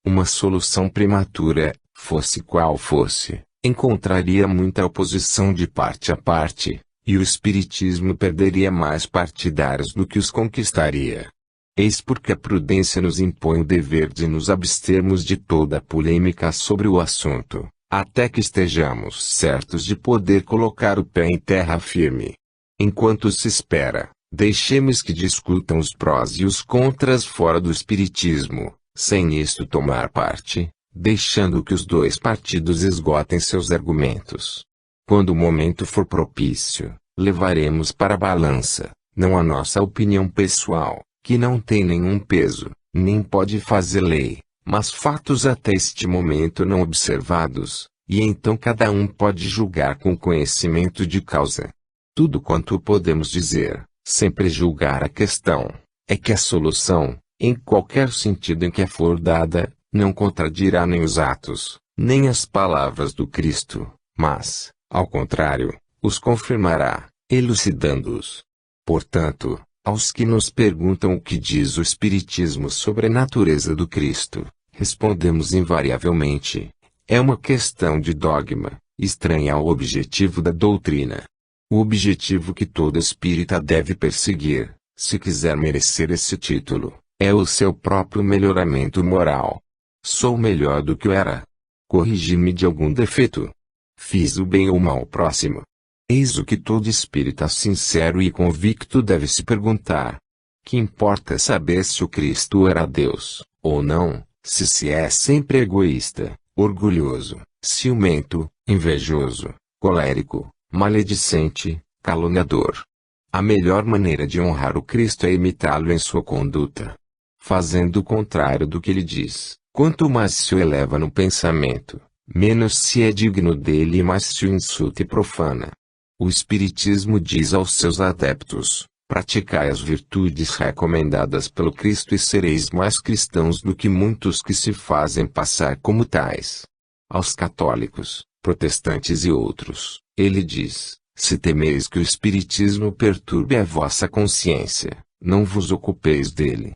Speaker 1: Uma solução prematura, fosse qual fosse, encontraria muita oposição de parte a parte, e o Espiritismo perderia mais partidários do que os conquistaria. Eis porque a prudência nos impõe o dever de nos abstermos de toda polêmica sobre o assunto, até que estejamos certos de poder colocar o pé em terra firme. Enquanto se espera, deixemos que discutam os prós e os contras fora do Espiritismo, sem nisto tomar parte, deixando que os dois partidos esgotem seus argumentos. Quando o momento for propício, levaremos para a balança, não a nossa opinião pessoal, que não tem nenhum peso, nem pode fazer lei, mas fatos até este momento não observados, e então cada um pode julgar com conhecimento de causa. Tudo quanto podemos dizer, sem prejulgar a questão, é que a solução, em qualquer sentido em que for dada, não contradirá nem os atos, nem as palavras do Cristo, mas, ao contrário, os confirmará, elucidando-os. Portanto, aos que nos perguntam o que diz o Espiritismo sobre a natureza do Cristo, respondemos invariavelmente: é uma questão de dogma, estranha ao objetivo da doutrina. O objetivo que todo espírita deve perseguir, se quiser merecer esse título, é o seu próprio melhoramento moral. Sou melhor do que eu era. Corrigi-me de algum defeito. Fiz o bem ou o mal ao próximo. Eis o que todo espírita sincero e convicto deve se perguntar. Que importa saber se o Cristo era Deus, ou não, se é sempre egoísta, orgulhoso, ciumento, invejoso, colérico, maledicente, caluniador. A melhor maneira de honrar o Cristo é imitá-lo em sua conduta. Fazendo o contrário do que ele diz, quanto mais se o eleva no pensamento, menos se é digno dele e mais se o insulta e profana. O Espiritismo diz aos seus adeptos: praticai as virtudes recomendadas pelo Cristo e sereis mais cristãos do que muitos que se fazem passar como tais. Aos católicos, protestantes e outros, ele diz: se temeis que o Espiritismo perturbe a vossa consciência, não vos ocupeis dele.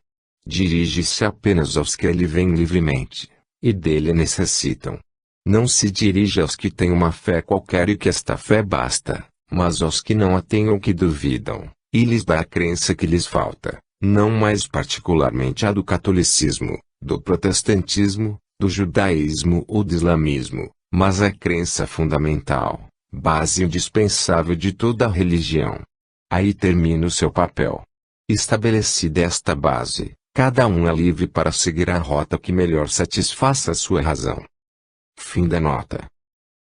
Speaker 1: Dirige-se apenas aos que lhe vêm livremente, e dele necessitam. Não se dirige aos que têm uma fé qualquer e que esta fé basta, mas aos que não a tenham que duvidam, e lhes dá a crença que lhes falta, não mais particularmente a do catolicismo, do protestantismo, do judaísmo ou do islamismo, mas a crença fundamental, base indispensável de toda a religião. Aí termina o seu papel. Estabelecida esta base, cada um é livre para seguir a rota que melhor satisfaça a sua razão. Fim da nota.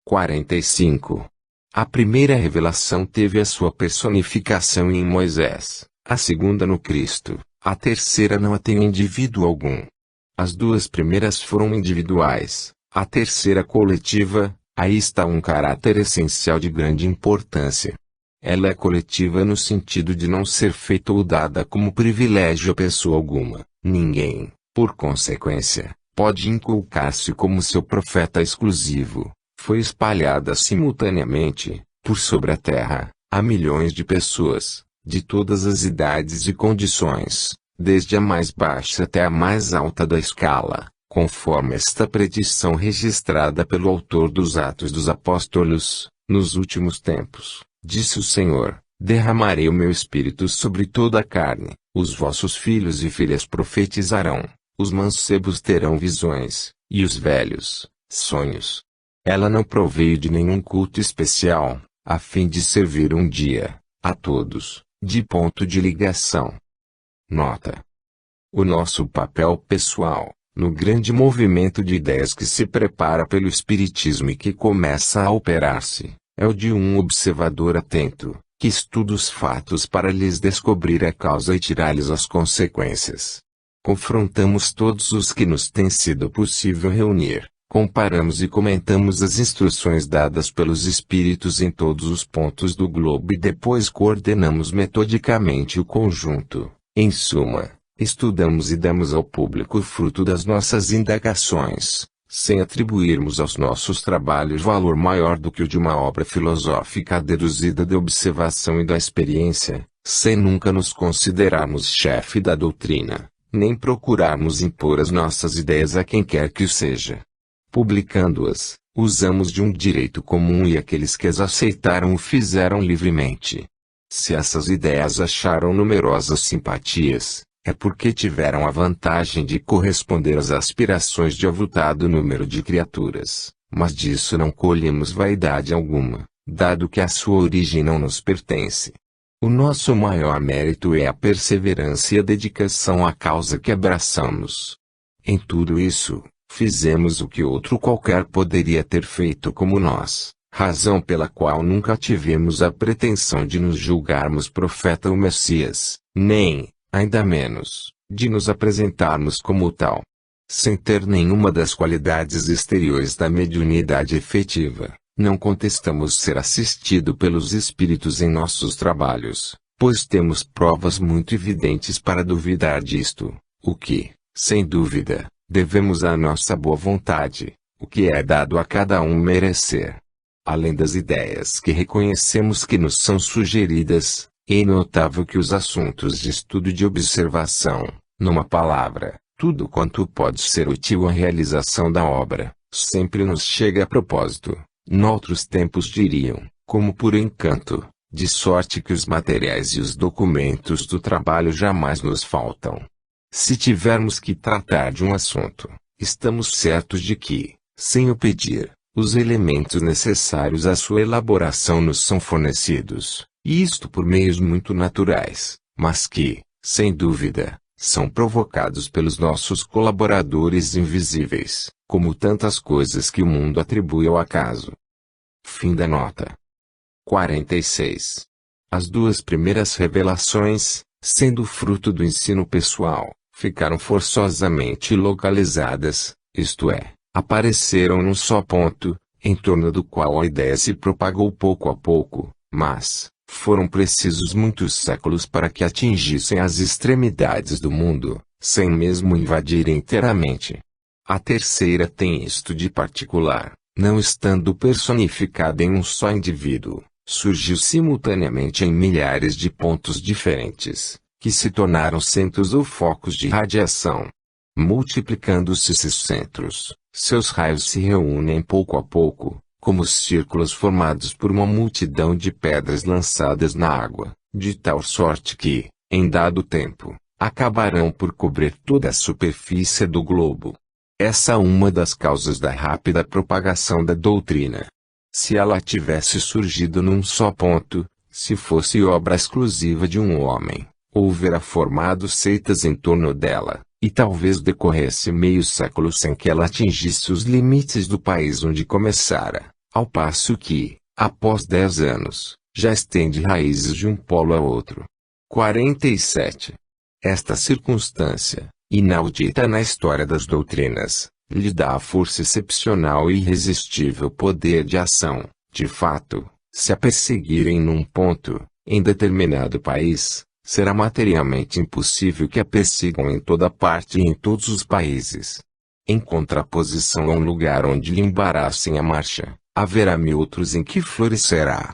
Speaker 1: 45. A primeira revelação teve a sua personificação em Moisés, a segunda no Cristo, a terceira não a tem em indivíduo algum. As duas primeiras foram individuais, a terceira coletiva. Aí está um caráter essencial de grande importância. Ela é coletiva no sentido de não ser feita ou dada como privilégio a pessoa alguma. Ninguém, por consequência, pode inculcar-se como seu profeta exclusivo. Foi espalhada simultaneamente, por sobre a terra, a milhões de pessoas, de todas as idades e condições, desde a mais baixa até a mais alta da escala, conforme esta predição registrada pelo autor dos Atos dos Apóstolos: nos últimos tempos, disse o Senhor, derramarei o meu espírito sobre toda a carne, os vossos filhos e filhas profetizarão, os mancebos terão visões, e os velhos, sonhos. Ela não proveio de nenhum culto especial, a fim de servir um dia, a todos, de ponto de ligação. Nota: o nosso papel pessoal, no grande movimento de ideias que se prepara pelo Espiritismo e que começa a operar-se, é o de um observador atento, que estuda os fatos para lhes descobrir a causa e tirar-lhes as consequências. Confrontamos todos os que nos tem sido possível reunir, Comparamos e comentamos as instruções dadas pelos espíritos em todos os pontos do globo e depois coordenamos metodicamente o conjunto. Em suma, estudamos e damos ao público o fruto das nossas indagações, sem atribuirmos aos nossos trabalhos valor maior do que o de uma obra filosófica deduzida da observação e da experiência, sem nunca nos considerarmos chefe da doutrina, nem procurarmos impor as nossas ideias a quem quer que o seja. Publicando-as, usamos de um direito comum e aqueles que as aceitaram o fizeram livremente. Se essas ideias acharam numerosas simpatias, é porque tiveram a vantagem de corresponder às aspirações de avultado número de criaturas, mas disso não colhemos vaidade alguma, dado que a sua origem não nos pertence. O nosso maior mérito é a perseverança e a dedicação à causa que abraçamos. Em tudo isso, fizemos o que outro qualquer poderia ter feito como nós, razão pela qual nunca tivemos a pretensão de nos julgarmos profeta ou Messias, nem, ainda menos, de nos apresentarmos como tal. Sem ter nenhuma das qualidades exteriores da mediunidade efetiva, não contestamos ser assistido pelos espíritos em nossos trabalhos, pois temos provas muito evidentes para duvidar disto, o que, sem dúvida, devemos à nossa boa vontade, o que é dado a cada um merecer. Além das ideias que reconhecemos que nos são sugeridas, é notável que os assuntos de estudo e de observação, numa palavra, tudo quanto pode ser útil à realização da obra, sempre nos chega a propósito, noutros tempos diriam, como por encanto, de sorte que os materiais e os documentos do trabalho jamais nos faltam. Se tivermos que tratar de um assunto, estamos certos de que, sem o pedir, os elementos necessários à sua elaboração nos são fornecidos, e isto por meios muito naturais, mas que, sem dúvida, são provocados pelos nossos colaboradores invisíveis, como tantas coisas que o mundo atribui ao acaso. Fim da nota. 46. As duas primeiras revelações, sendo fruto do ensino pessoal, ficaram forçosamente localizadas, isto é, apareceram num só ponto, em torno do qual a ideia se propagou pouco a pouco, mas, foram precisos muitos séculos para que atingissem as extremidades do mundo, sem mesmo invadirem inteiramente. A terceira tem isto de particular, não estando personificada em um só indivíduo, surgiu simultaneamente em milhares de pontos diferentes, que se tornaram centros ou focos de radiação. Multiplicando-se esses centros, seus raios se reúnem pouco a pouco, como círculos formados por uma multidão de pedras lançadas na água, de tal sorte que, em dado tempo, acabarão por cobrir toda a superfície do globo. Essa é uma das causas da rápida propagação da doutrina. Se ela tivesse surgido num só ponto, se fosse obra exclusiva de um homem, houvera formado seitas em torno dela, e talvez decorresse meio século sem que ela atingisse os limites do país onde começara, ao passo que, após 10 anos, já estende raízes de um polo a outro. 47. Esta circunstância, inaudita na história das doutrinas, lhe dá a força excepcional e irresistível poder de ação. De fato, se a perseguirem num ponto, em determinado país, será materialmente impossível que a persigam em toda parte e em todos os países. Em contraposição a um lugar onde lhe embaraçem a marcha, haverá mil outros em que florescerá.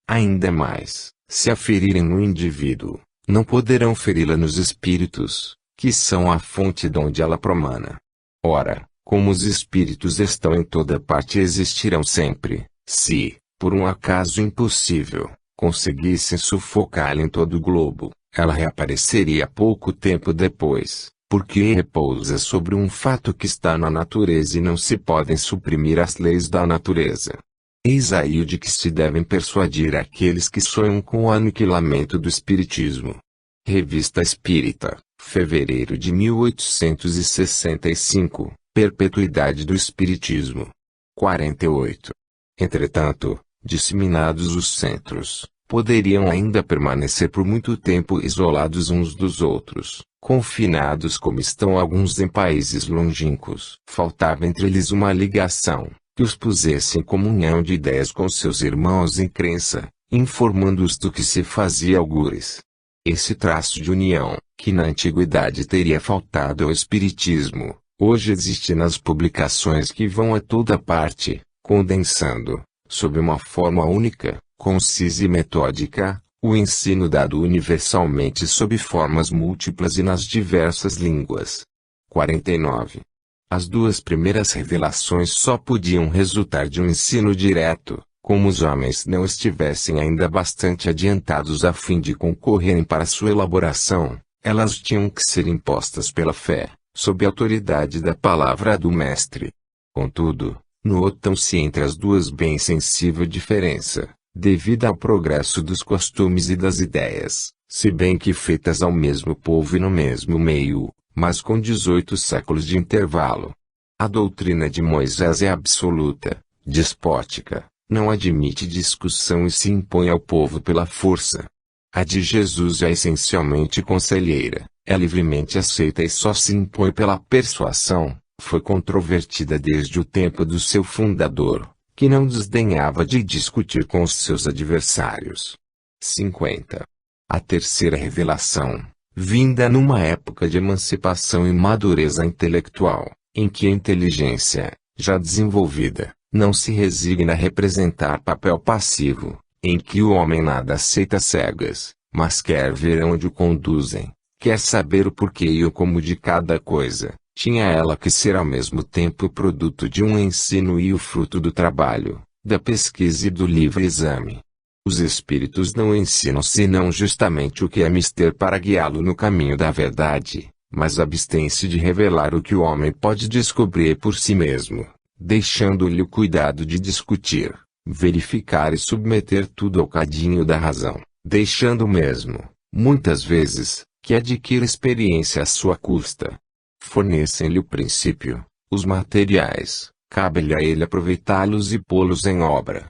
Speaker 1: Ainda mais, se a ferirem no indivíduo, não poderão feri-la nos espíritos, que são a fonte de onde ela promana. Ora, como os espíritos estão em toda parte e existirão sempre, se, por um acaso impossível, conseguissem sufocá-la em todo o globo, ela reapareceria pouco tempo depois, porque repousa sobre um fato que está na natureza e não se podem suprimir as leis da natureza. Eis aí o de que se devem persuadir aqueles que sonham com o aniquilamento do espiritismo. Revista Espírita, fevereiro de 1865, Perpetuidade do Espiritismo. 48. Entretanto, disseminados os centros, poderiam ainda permanecer por muito tempo isolados uns dos outros, confinados como estão alguns em países longínquos. Faltava entre eles uma ligação, que os pusesse em comunhão de ideias com seus irmãos em crença, informando-os do que se fazia algures. Esse traço de união, que na antiguidade teria faltado ao Espiritismo, hoje existe nas publicações que vão a toda parte, condensando, sob uma forma única, concisa e metódica, o ensino dado universalmente sob formas múltiplas e nas diversas línguas. 49. As duas primeiras revelações só podiam resultar de um ensino direto, como os homens não estivessem ainda bastante adiantados a fim de concorrerem para sua elaboração, elas tinham que ser impostas pela fé, sob a autoridade da palavra do Mestre. Contudo, notam-se entre as duas bem sensível diferença, devido ao progresso dos costumes e das ideias, se bem que feitas ao mesmo povo e no mesmo meio, mas com 18 séculos de intervalo. A doutrina de Moisés é absoluta, despótica, não admite discussão e se impõe ao povo pela força. A de Jesus é essencialmente conselheira, é livremente aceita e só se impõe pela persuasão, foi controvertida desde o tempo do seu fundador, que não desdenhava de discutir com os seus adversários. 50. A terceira revelação, vinda numa época de emancipação e madureza intelectual, em que a inteligência, já desenvolvida, não se resigna a representar papel passivo, em que o homem nada aceita cegas, mas quer ver onde o conduzem, quer saber o porquê e o como de cada coisa, tinha ela que ser ao mesmo tempo o produto de um ensino e o fruto do trabalho, da pesquisa e do livre exame. Os espíritos não ensinam senão justamente o que é mister para guiá-lo no caminho da verdade, mas abstêm-se de revelar o que o homem pode descobrir por si mesmo, deixando-lhe o cuidado de discutir, verificar e submeter tudo ao cadinho da razão, deixando mesmo, muitas vezes, que adquira experiência à sua custa. Fornecem-lhe o princípio, os materiais, cabe-lhe a ele aproveitá-los e pô-los em obra.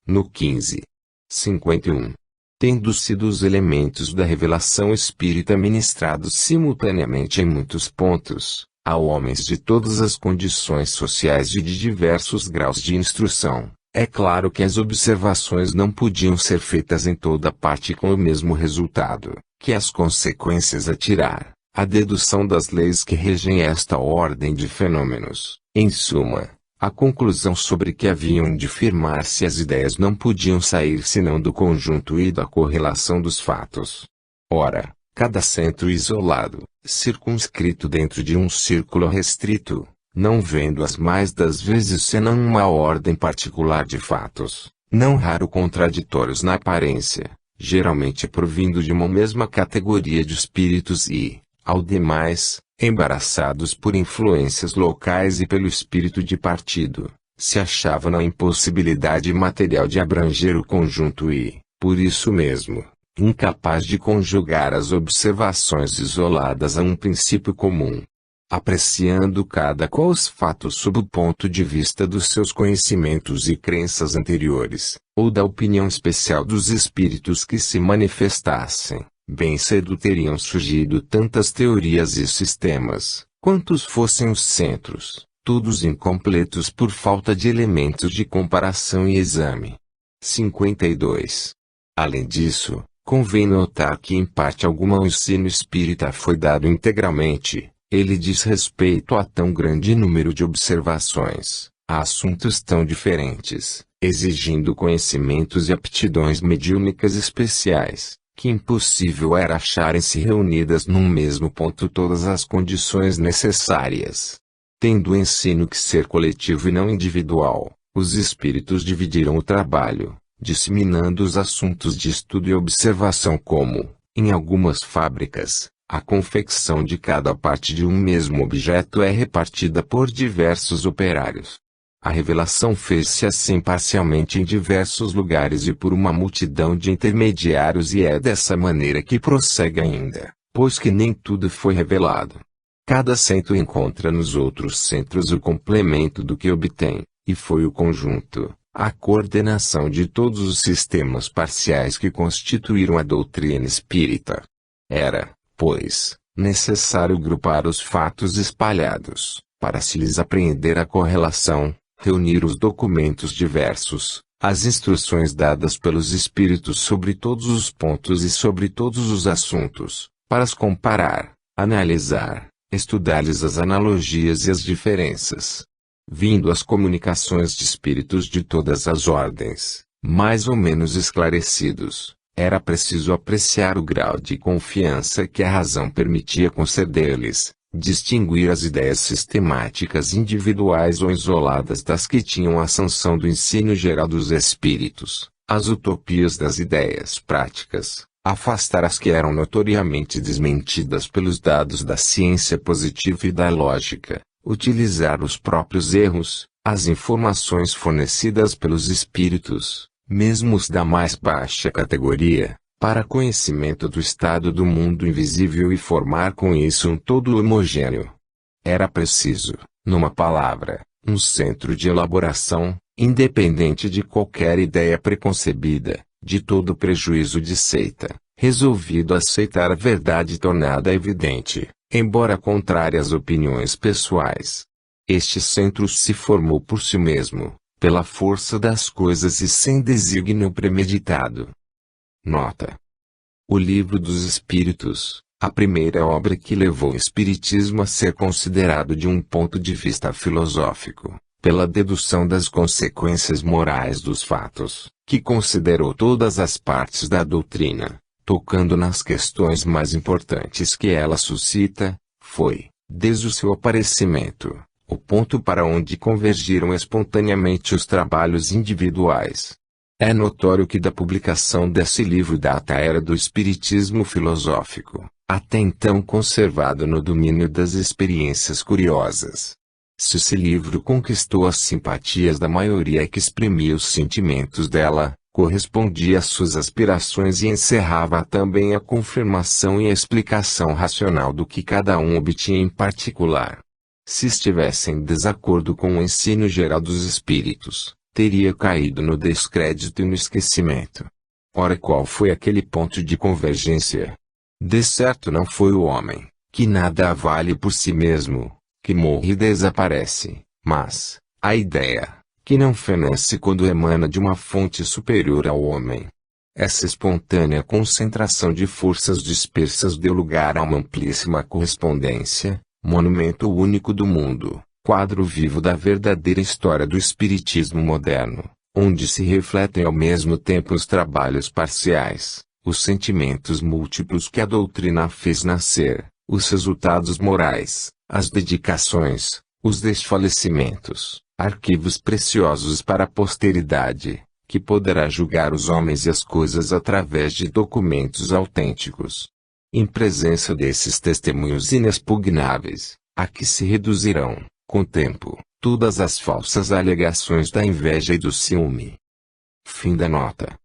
Speaker 1: No 15. 51. Tendo sido os elementos da revelação espírita ministrados simultaneamente em muitos pontos, a homens de todas as condições sociais e de diversos graus de instrução, é claro que as observações não podiam ser feitas em toda parte com o mesmo resultado, que as consequências a tirar, a dedução das leis que regem esta ordem de fenômenos, em suma, a conclusão sobre que haviam de firmar-se as ideias não podiam sair senão do conjunto e da correlação dos fatos. Ora, cada centro isolado, circunscrito dentro de um círculo restrito, não vendo as mais das vezes senão uma ordem particular de fatos, não raro contraditórios na aparência, geralmente provindo de uma mesma categoria de espíritos e, ao demais, embaraçados por influências locais e pelo espírito de partido, se achava na impossibilidade material de abranger o conjunto e, por isso mesmo, incapaz de conjugar as observações isoladas a um princípio comum. Apreciando cada qual os fatos sob o ponto de vista dos seus conhecimentos e crenças anteriores, ou da opinião especial dos espíritos que se manifestassem, bem cedo teriam surgido tantas teorias e sistemas, quantos fossem os centros, todos incompletos por falta de elementos de comparação e exame. 52. Além disso, convém notar que em parte alguma o ensino espírita foi dado integralmente, ele diz respeito a tão grande número de observações, a assuntos tão diferentes, exigindo conhecimentos e aptidões mediúnicas especiais, que impossível era acharem-se reunidas num mesmo ponto todas as condições necessárias. Tendo o ensino que ser coletivo e não individual, os espíritos dividiram o trabalho, disseminando os assuntos de estudo e observação como, em algumas fábricas, a confecção de cada parte de um mesmo objeto é repartida por diversos operários. A revelação fez-se assim parcialmente em diversos lugares e por uma multidão de intermediários e é dessa maneira que prossegue ainda, pois que nem tudo foi revelado. Cada centro encontra nos outros centros o complemento do que obtém, e foi o conjunto, a coordenação de todos os sistemas parciais que constituíram a doutrina espírita. Era, pois, necessário grupar os fatos espalhados, para se lhes apreender a correlação, reunir os documentos diversos, as instruções dadas pelos espíritos sobre todos os pontos e sobre todos os assuntos, para as comparar, analisar, estudar-lhes as analogias e as diferenças. Vindo as comunicações de espíritos de todas as ordens, mais ou menos esclarecidos, era preciso apreciar o grau de confiança que a razão permitia conceder-lhes, distinguir as ideias sistemáticas individuais ou isoladas das que tinham a sanção do ensino geral dos espíritos, as utopias das ideias práticas, afastar as que eram notoriamente desmentidas pelos dados da ciência positiva e da lógica, utilizar os próprios erros, as informações fornecidas pelos espíritos, mesmo os da mais baixa categoria, para conhecimento do estado do mundo invisível e formar com isso um todo homogêneo. Era preciso, numa palavra, um centro de elaboração, independente de qualquer ideia preconcebida, de todo prejuízo de seita, resolvido a aceitar a verdade tornada evidente, embora contrária às opiniões pessoais. Este centro se formou por si mesmo, pela força das coisas e sem desígnio premeditado. Nota: O Livro dos Espíritos, a primeira obra que levou o espiritismo a ser considerado de um ponto de vista filosófico, pela dedução das consequências morais dos fatos, que considerou todas as partes da doutrina, tocando nas questões mais importantes que ela suscita, foi, desde o seu aparecimento, o ponto para onde convergiram espontaneamente os trabalhos individuais. É notório que da publicação desse livro data a era do espiritismo filosófico, até então conservado no domínio das experiências curiosas. Se esse livro conquistou as simpatias da maioria que exprimia os sentimentos dela, correspondia às suas aspirações e encerrava também a confirmação e a explicação racional do que cada um obtinha em particular. Se estivesse em desacordo com o ensino geral dos espíritos, teria caído no descrédito e no esquecimento. Ora, qual foi aquele ponto de convergência? De certo não foi o homem, que nada vale por si mesmo, que morre e desaparece, mas a ideia, que não fenece quando emana de uma fonte superior ao homem. Essa espontânea concentração de forças dispersas deu lugar a uma amplíssima correspondência, monumento único do mundo, quadro vivo da verdadeira história do espiritismo moderno, onde se refletem ao mesmo tempo os trabalhos parciais, os sentimentos múltiplos que a doutrina fez nascer, os resultados morais, as dedicações, os desfalecimentos, arquivos preciosos para a posteridade, que poderá julgar os homens e as coisas através de documentos autênticos. Em presença desses testemunhos inexpugnáveis, a que se reduzirão, com o tempo, todas as falsas alegações da inveja e do ciúme. Fim da nota.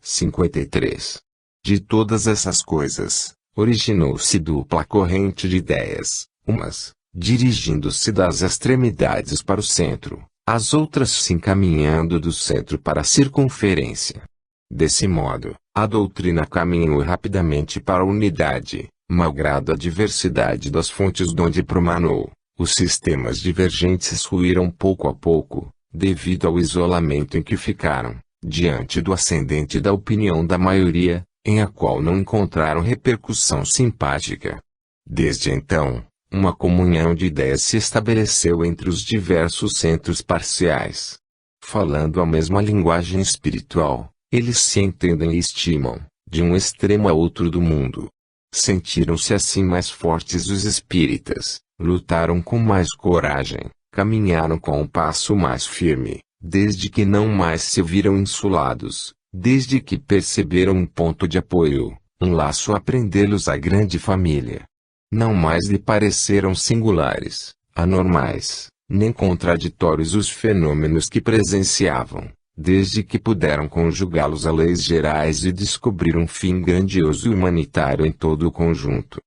Speaker 1: 53. De todas essas coisas, originou-se dupla corrente de ideias, umas, dirigindo-se das extremidades para o centro, as outras se encaminhando do centro para a circunferência. Desse modo, a doutrina caminhou rapidamente para a unidade, malgrado a diversidade das fontes donde promanou. Os sistemas divergentes ruíram pouco a pouco, devido ao isolamento em que ficaram, diante do ascendente da opinião da maioria, em a qual não encontraram repercussão simpática. Desde então, uma comunhão de ideias se estabeleceu entre os diversos centros parciais. Falando a mesma linguagem espiritual, eles se entendem e estimam, de um extremo a outro do mundo. Sentiram-se assim mais fortes os espíritas, lutaram com mais coragem, caminharam com um passo mais firme, desde que não mais se viram insulados, desde que perceberam um ponto de apoio, um laço a prendê-los à grande família. Não mais lhe pareceram singulares, anormais, nem contraditórios os fenômenos que presenciavam, desde que puderam conjugá-los a leis gerais e descobrir um fim grandioso e humanitário em todo o conjunto.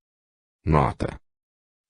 Speaker 1: Nota: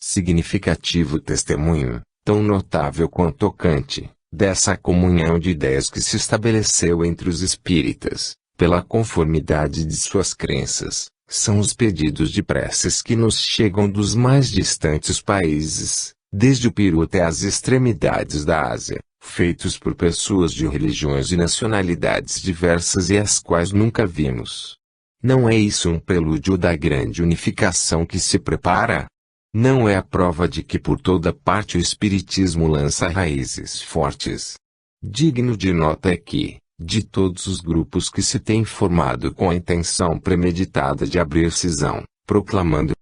Speaker 1: significativo testemunho, tão notável quanto tocante, Dessa comunhão de ideias que se estabeleceu entre os espíritas, pela conformidade de suas crenças, são os pedidos de preces que nos chegam dos mais distantes países, desde o Peru até as extremidades da Ásia, feitos por pessoas de religiões e nacionalidades diversas e as quais nunca vimos. Não é isso um prelúdio da grande unificação que se prepara? Não é a prova de que por toda parte o Espiritismo lança raízes fortes? Digno de nota é que, de todos os grupos que se têm formado com a intenção premeditada de abrir cisão, proclamando